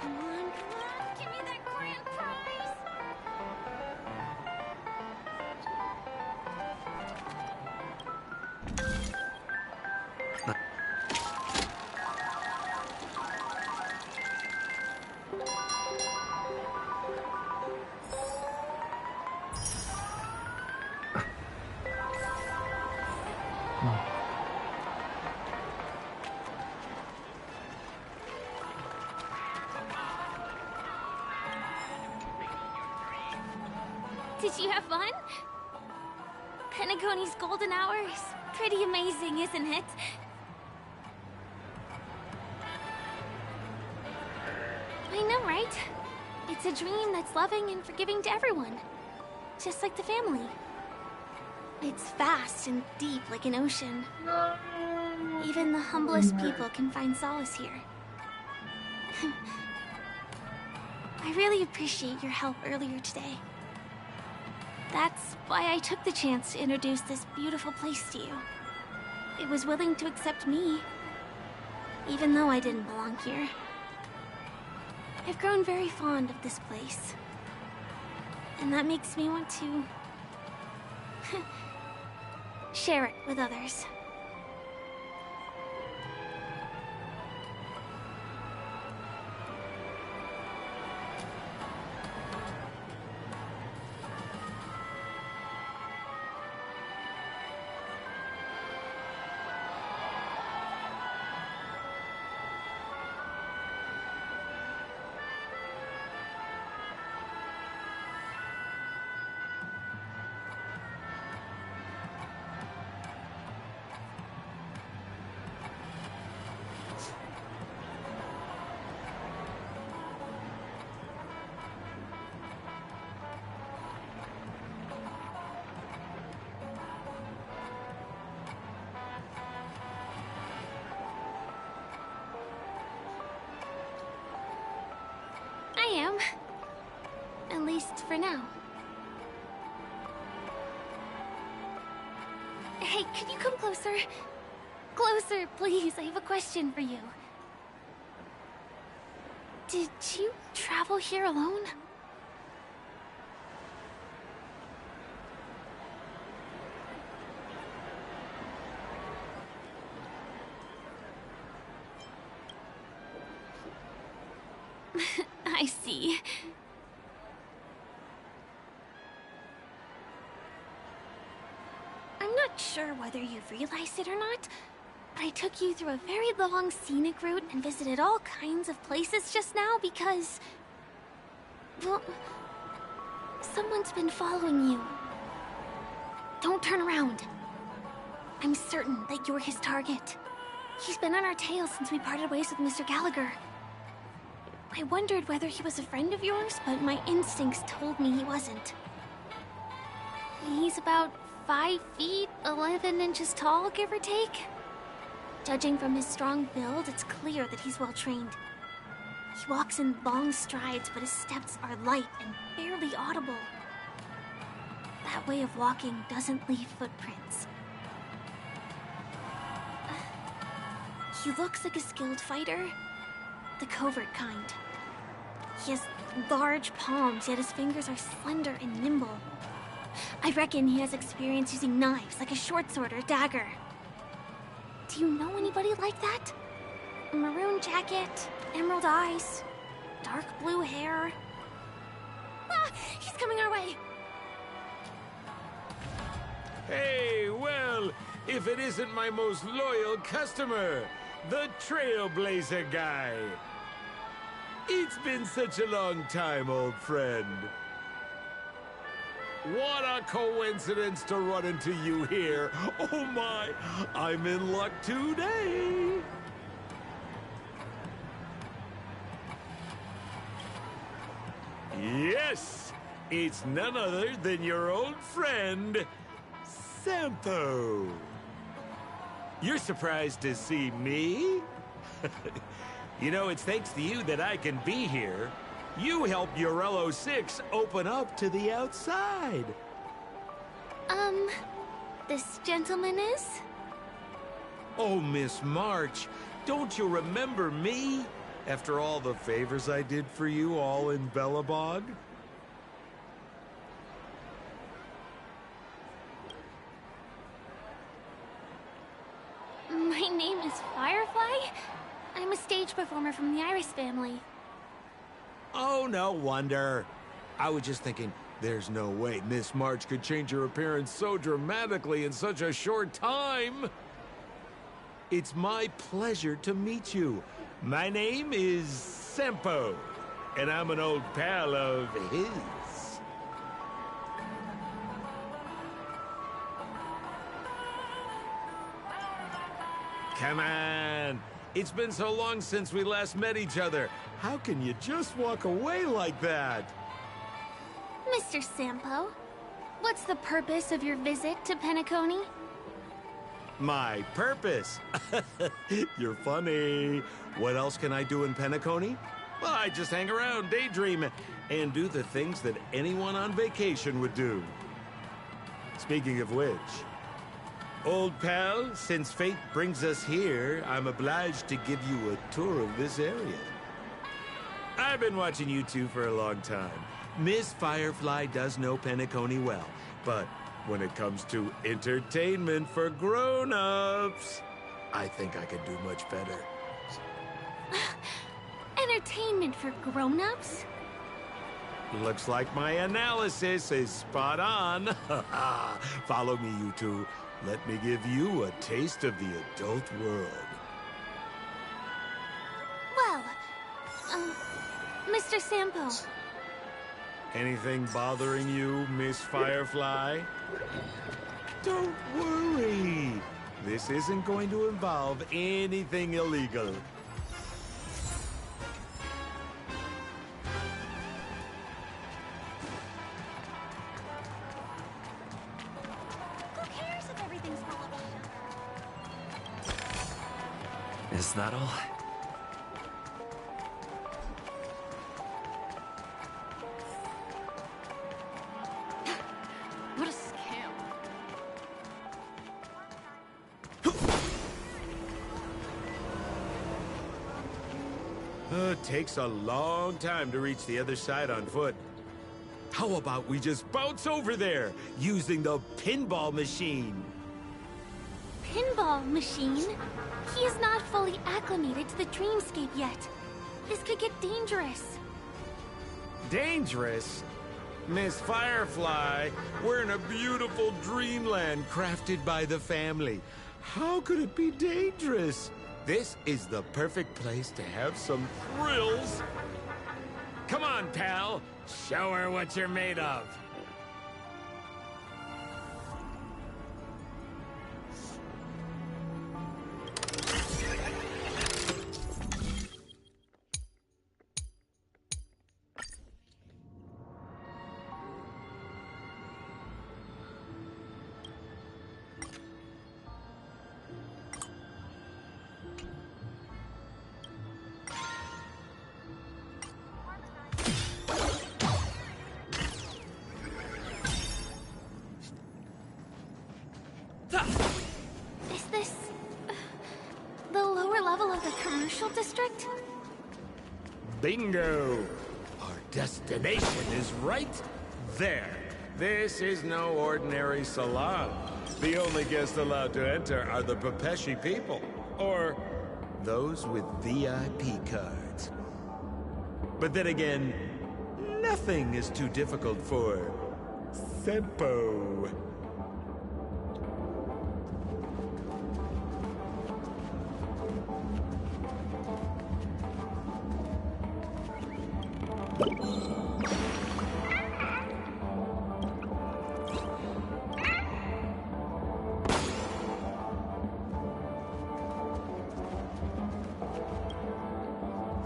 Come on, give me that grand prize! Did you have fun? Penacony's golden hour is pretty amazing, isn't it? I know, right? It's a dream that's loving and forgiving to everyone. Just like the family. It's vast and deep like an ocean. Even the humblest people can find solace here. I really appreciate your help earlier today. That's why I took the chance to introduce this beautiful place to you. It was willing to accept me, even though I didn't belong here. I've grown very fond of this place. And that makes me want to share it with others. I am. At least for now. Hey, could you come closer? Closer, please. I have a question for you. Did you travel here alone? I see. I'm not sure whether you've realized it or not, but I took you through a very long scenic route and visited all kinds of places just now because... well, someone's been following you. Don't turn around. I'm certain that you're his target. He's been on our tail since we parted ways with Mr. Gallagher. I wondered whether he was a friend of yours, but my instincts told me he wasn't. He's about 5 feet, 11 inches tall, give or take. Judging from his strong build, it's clear that he's well trained. He walks in long strides, but his steps are light and barely audible. That way of walking doesn't leave footprints. He looks like a skilled fighter, the covert kind. He has large palms, yet his fingers are slender and nimble. I reckon he has experience using knives, like a short sword or dagger. Do you know anybody like that? A maroon jacket, emerald eyes, dark blue hair. Ah! He's coming our way! Hey, well, if it isn't my most loyal customer, the Trailblazer guy. It's been such a long time, old friend. What a coincidence to run into you here. Oh my, I'm in luck today. Yes, it's none other than your old friend, Sampo. You're surprised to see me? You know, it's thanks to you that I can be here. You helped Urello 6 open up to the outside. This gentleman is? Oh, Miss March, don't you remember me? After all the favors I did for you all in Bellabog? My name is Firefly. I'm a stage performer from the Iris family. Oh, no wonder. I was just thinking, there's no way Miss March could change her appearance so dramatically in such a short time. It's my pleasure to meet you. My name is Sampo, and I'm an old pal of his. Come on. It's been so long since we last met each other. How can you just walk away like that? Mr. Sampo, what's the purpose of your visit to Penacony? My purpose? You're funny. What else can I do in Penacony? Well, I just hang around, daydream, and do the things that anyone on vacation would do. Speaking of which, old pal, since fate brings us here, I'm obliged to give you a tour of this area. I've been watching you two for a long time. Miss Firefly does know Penacony well, but when it comes to entertainment for grown-ups, I think I could do much better. Entertainment for grown-ups? Looks like my analysis is spot on. Follow me, you two. Let me give you a taste of the adult world. Well, Mr. Sampo. Anything bothering you, Miss Firefly? Don't worry. This isn't going to involve anything illegal. Is that all? What a scam. It takes a long time to reach the other side on foot. How about we just bounce over there using the pinball machine? Pinball machine? He is not fully acclimated to the dreamscape yet. This could get dangerous. Dangerous? Miss Firefly, we're in a beautiful dreamland crafted by the family. How could it be dangerous? This is the perfect place to have some thrills. Come on, pal. Show her what you're made of. Is this the lower level of the commercial district? Bingo! Our destination is right there. This is no ordinary salon. The only guests allowed to enter are the Pepeshi people, or those with VIP cards. But then again, nothing is too difficult for Sempo.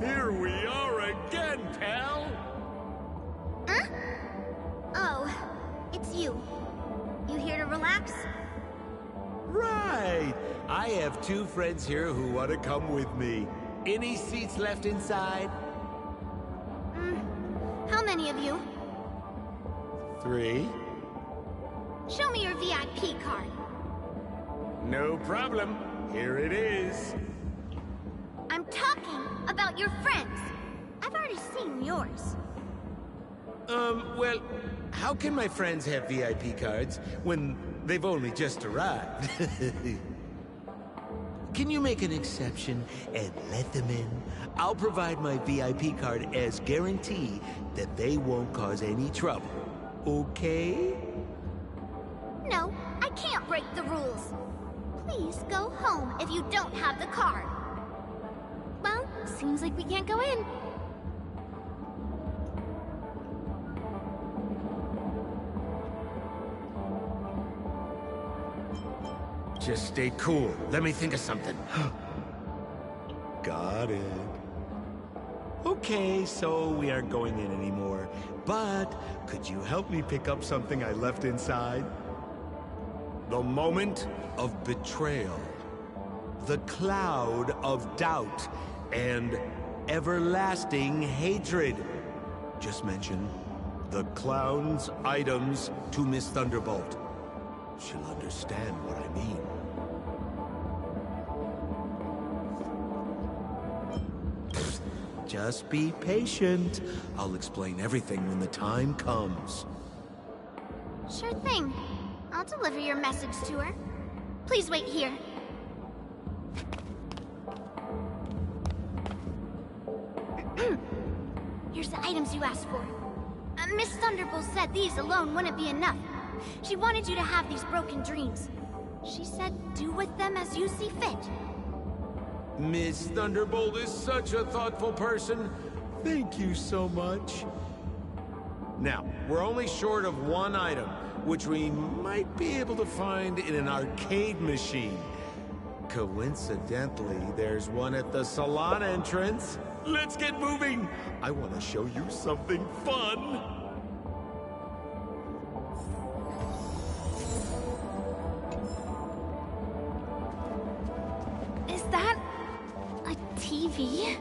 Here we are again, pal! Huh? Oh, it's you. You here to relax? Right! I have two friends here who want to come with me. Any seats left inside? How many of you? 3. Show me your VIP card. No problem. Here it is. I'm talking about your friends. I've already seen yours. Well, how can my friends have VIP cards when they've only just arrived? Can you make an exception and let them in? I'll provide my VIP card as guarantee that they won't cause any trouble. Okay? No, I can't break the rules. Please go home if you don't have the card. Well, seems like we can't go in. Just stay cool. Let me think of something. Got it. Okay, so we aren't going in anymore. But could you help me pick up something I left inside? The moment of betrayal. The cloud of doubt. And everlasting hatred. Just mention the clown's items to Miss Thunderbolt. She'll understand what I mean. Just be patient. I'll explain everything when the time comes. Sure thing. I'll deliver your message to her. Please wait here. Here's the items you asked for. Miss Thunderbolt said these alone wouldn't be enough. She wanted you to have these broken dreams. She said do with them as you see fit. Miss Thunderbolt is such a thoughtful person. Thank you so much. Now, we're only short of one item, which we might be able to find in an arcade machine. Coincidentally, there's one at the salon entrance. Let's get moving! I want to show you something fun! Is that a TV?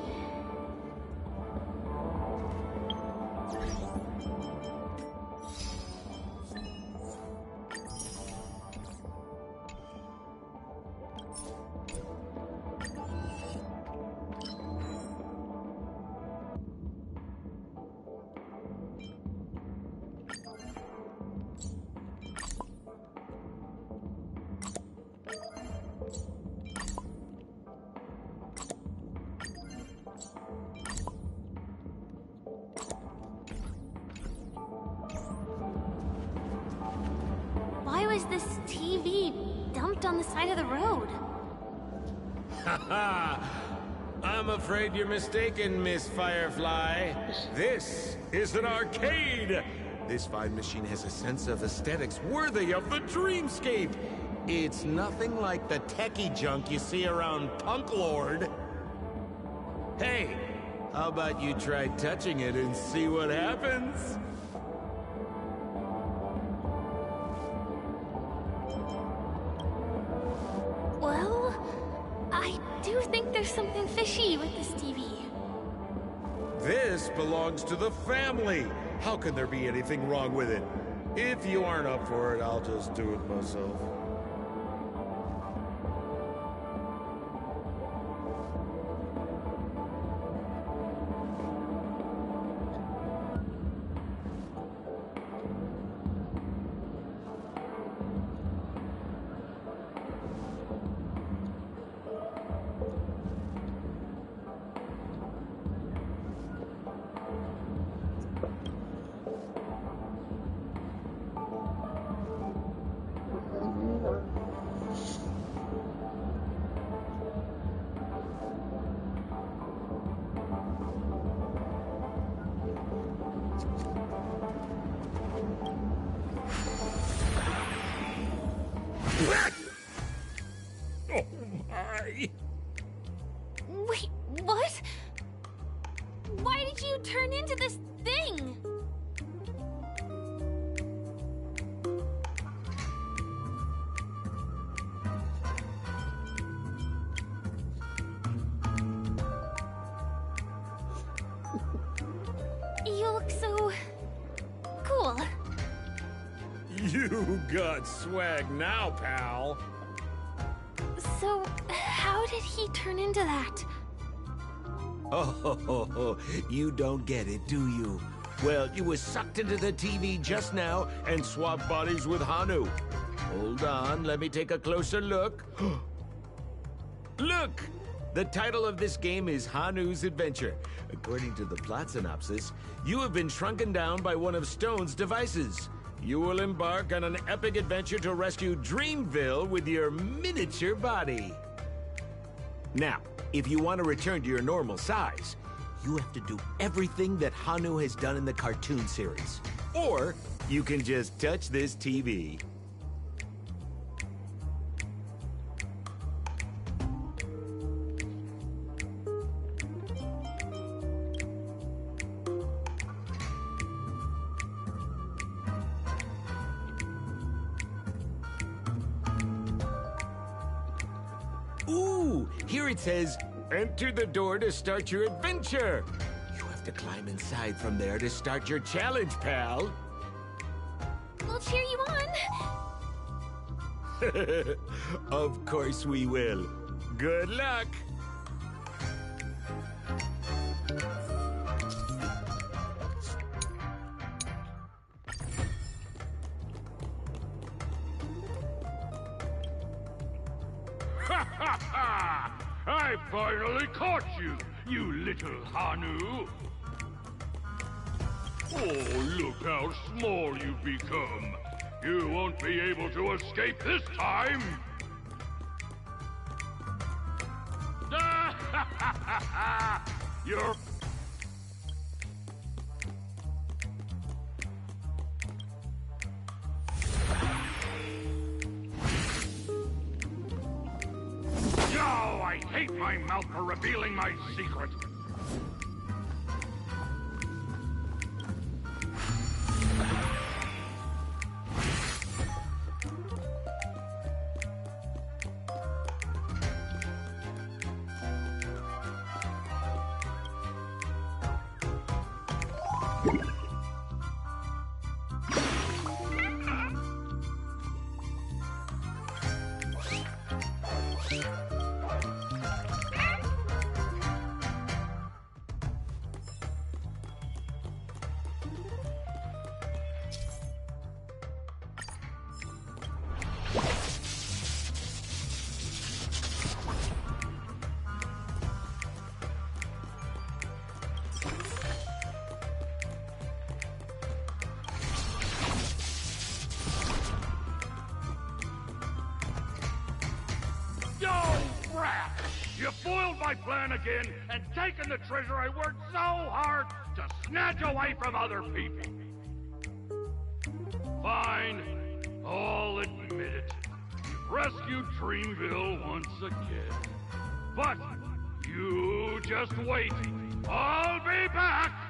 Why was this TV dumped on the side of the road? Haha! I'm afraid you're mistaken, Miss Firefly. This is an arcade! This fine machine has a sense of aesthetics worthy of the dreamscape. It's nothing like the techie junk you see around Punk Lord. Hey, how about you try touching it and see what happens? Well, I do think there's something fishy with this TV. This belongs to the family. How can there be anything wrong with it? If you aren't up for it, I'll just do it myself. Oh my! Wait, what? Why did you turn into this thing? You look so cool. You got swag now, pal. So, how did he turn into that? Oh, you don't get it, do you? Well, you was sucked into the TV just now and swapped bodies with Hanu. Hold on, let me take a closer look. Look! The title of this game is Hanu's Adventure. According to the plot synopsis, you have been shrunken down by one of Stone's devices. You will embark on an epic adventure to rescue Dreamville with your miniature body. Now, if you want to return to your normal size, you have to do everything that Hanu has done in the cartoon series. Or you can just touch this TV. Ooh, here it says, enter the door to start your adventure. You have to climb inside from there to start your challenge, pal. We'll cheer you on. Of course we will. Good luck. I finally caught you, you little Hanu! Oh, look how small you've become. You won't be able to escape this time! You're... Oh, I hate my mouth for revealing my secret. You foiled my plan again and taken the treasure I worked so hard to snatch away from other people. Fine, I'll admit it. You've rescued Dreamville once again. But you just wait. I'll be back!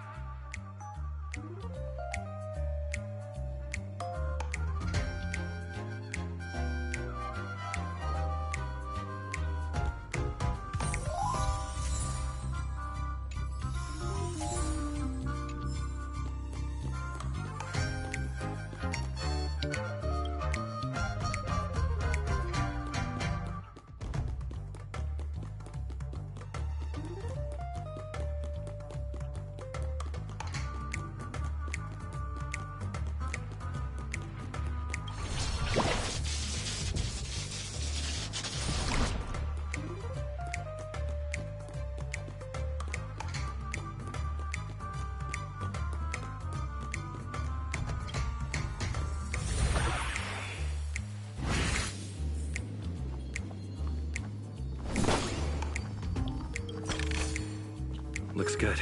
Looks good.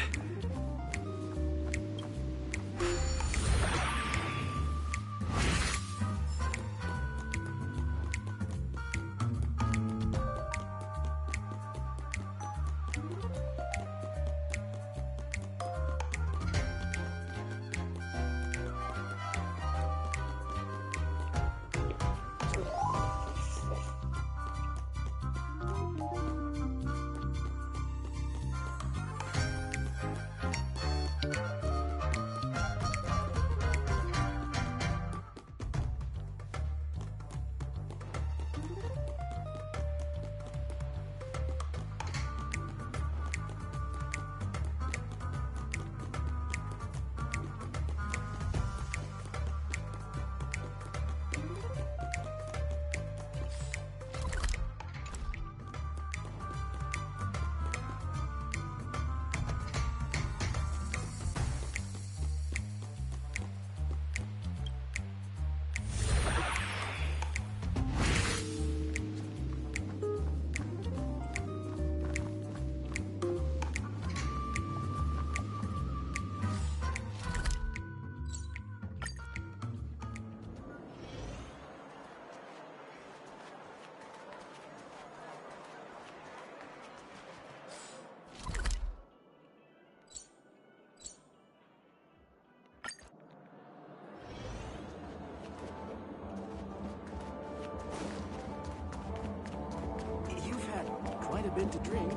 bit to drink.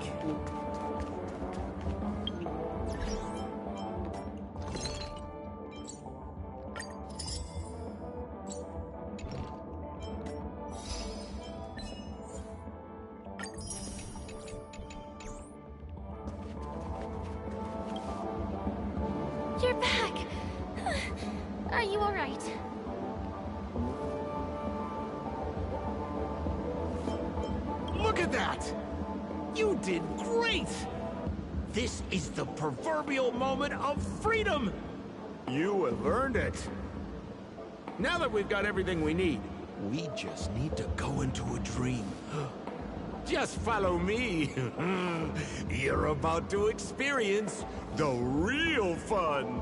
You're back! Are you alright? Look at that! You did great! This is the proverbial moment of freedom! You have earned it. Now that we've got everything we need, we just need to go into a dream. Just follow me. You're about to experience the real fun.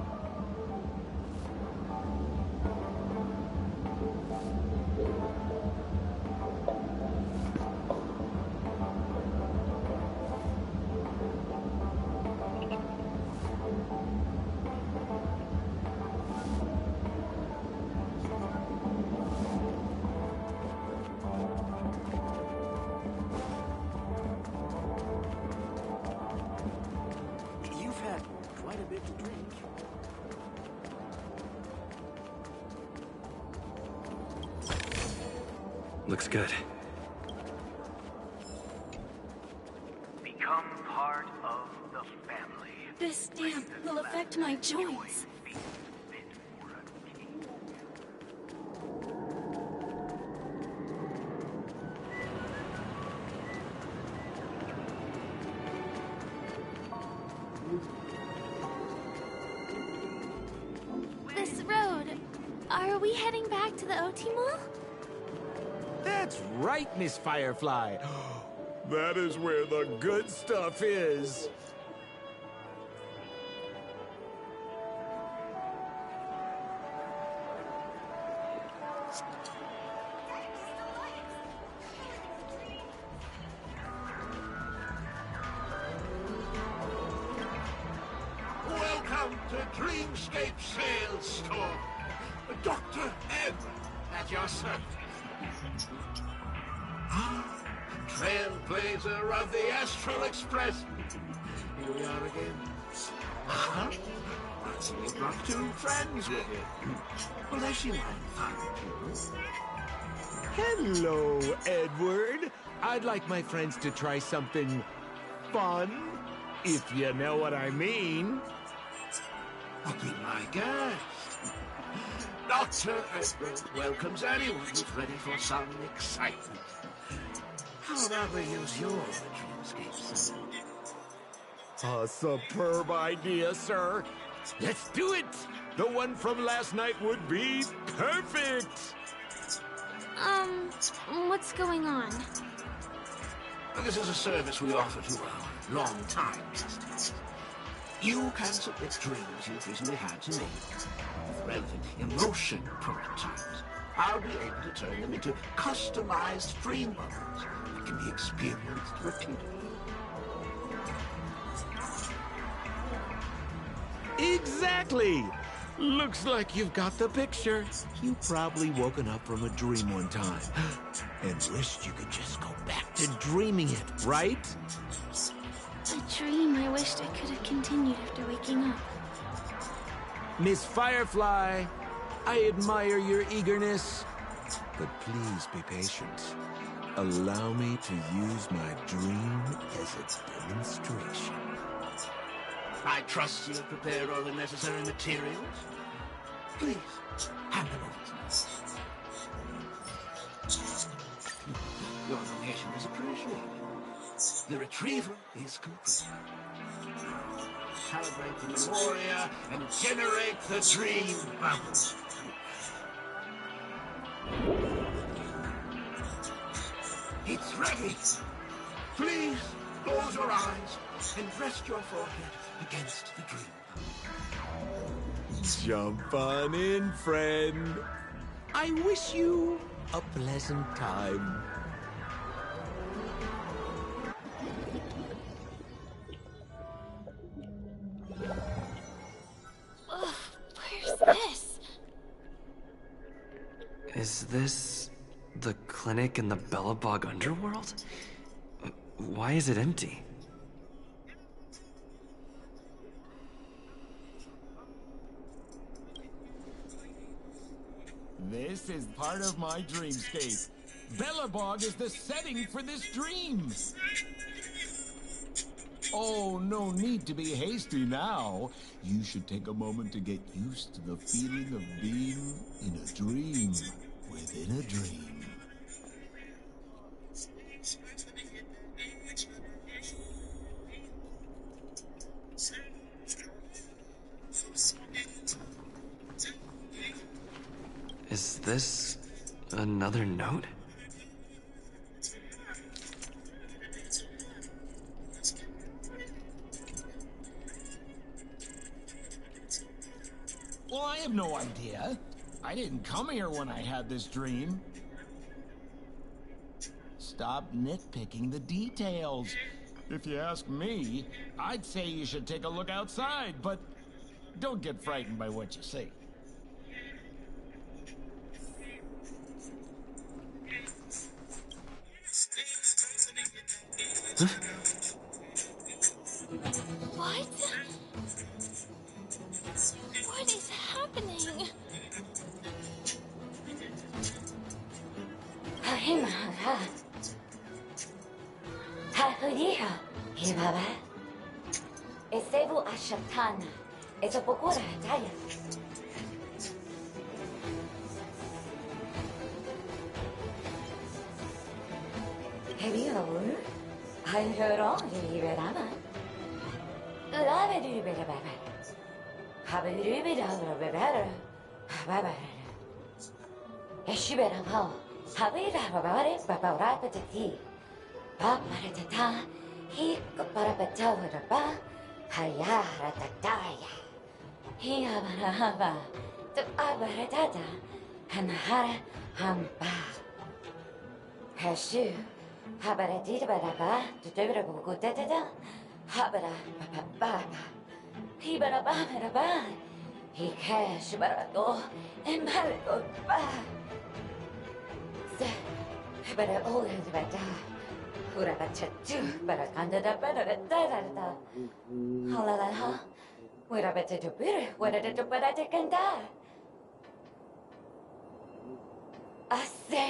You've had quite a bit to drink. Looks good. Become part of the family. This damp will affect my joints. This road. Are we heading back to the OT Mall? That's right, Miss Firefly. That is where the good stuff is. Welcome to Dreamscape Sales Store. Dr. Ed, at your service. Trailblazer of the Astral Express. Here we are again. I see you brought two friends with you. Well, they seem like fun people. Hello, Edward. I'd like my friends to try something fun, if you know what I mean. Oh, be my guest. Dr. Edward welcomes anyone who's ready for some excitement. How about we use your dreamscape sound? A superb idea, sir. Let's do it. The one from last night would be perfect. What's going on? This is a service we offer to our long-time customers. You can submit dreams you've recently had to me with relevant emotion prototypes. I'll be able to turn them into customized dream bubbles that can be experienced repeatedly. Exactly. Looks like you've got the picture. You've probably woken up from a dream one time and wished you could just go back to dreaming it, right? A dream I wished I could have continued after waking up. Miss Firefly, I admire your eagerness, but please be patient. Allow me to use my dream as a demonstration. I trust you've prepared all the necessary materials. Please, hand them over to me. Your donation is appreciated. The retrieval is complete. Calibrate the memoria and generate the dream bubble. It's ready. Please close your eyes and rest your forehead against the dream bubble. Jump on in, friend. I wish you a pleasant time. Ugh, where's this? Is this the clinic in the Bellabog underworld? Why is it empty? This is part of my dreamscape. Bellabog is the setting for this dream. Oh, no need to be hasty now. You should take a moment to get used to the feeling of being in a dream within a dream. Is this another note? Well, I have no idea. I didn't come here when I had this dream. Stop nitpicking the details. If you ask me, I'd say you should take a look outside, but don't get frightened by what you see. What? What is happening? Esevu Ashatana, Ezopokora Hataya. Hello, I heard all the Rama. Lava do better, Baba. Have a little bit of better. Baba. Eshibera Hall. Have it about it, Baba Rapatati. Papa Ratata. He Parapatava. Hayara Tataya. He Abarahava. The Abaratata. And Hara Hamba. Hashu. Habaratita Baraba. To Deborah Gutata. Habara Baba. He Barababa. He cash Barato. And Barato. But I always better. Urabachatu, but I can't do better. Halala, what I better do better, what I do better, I can die. I say.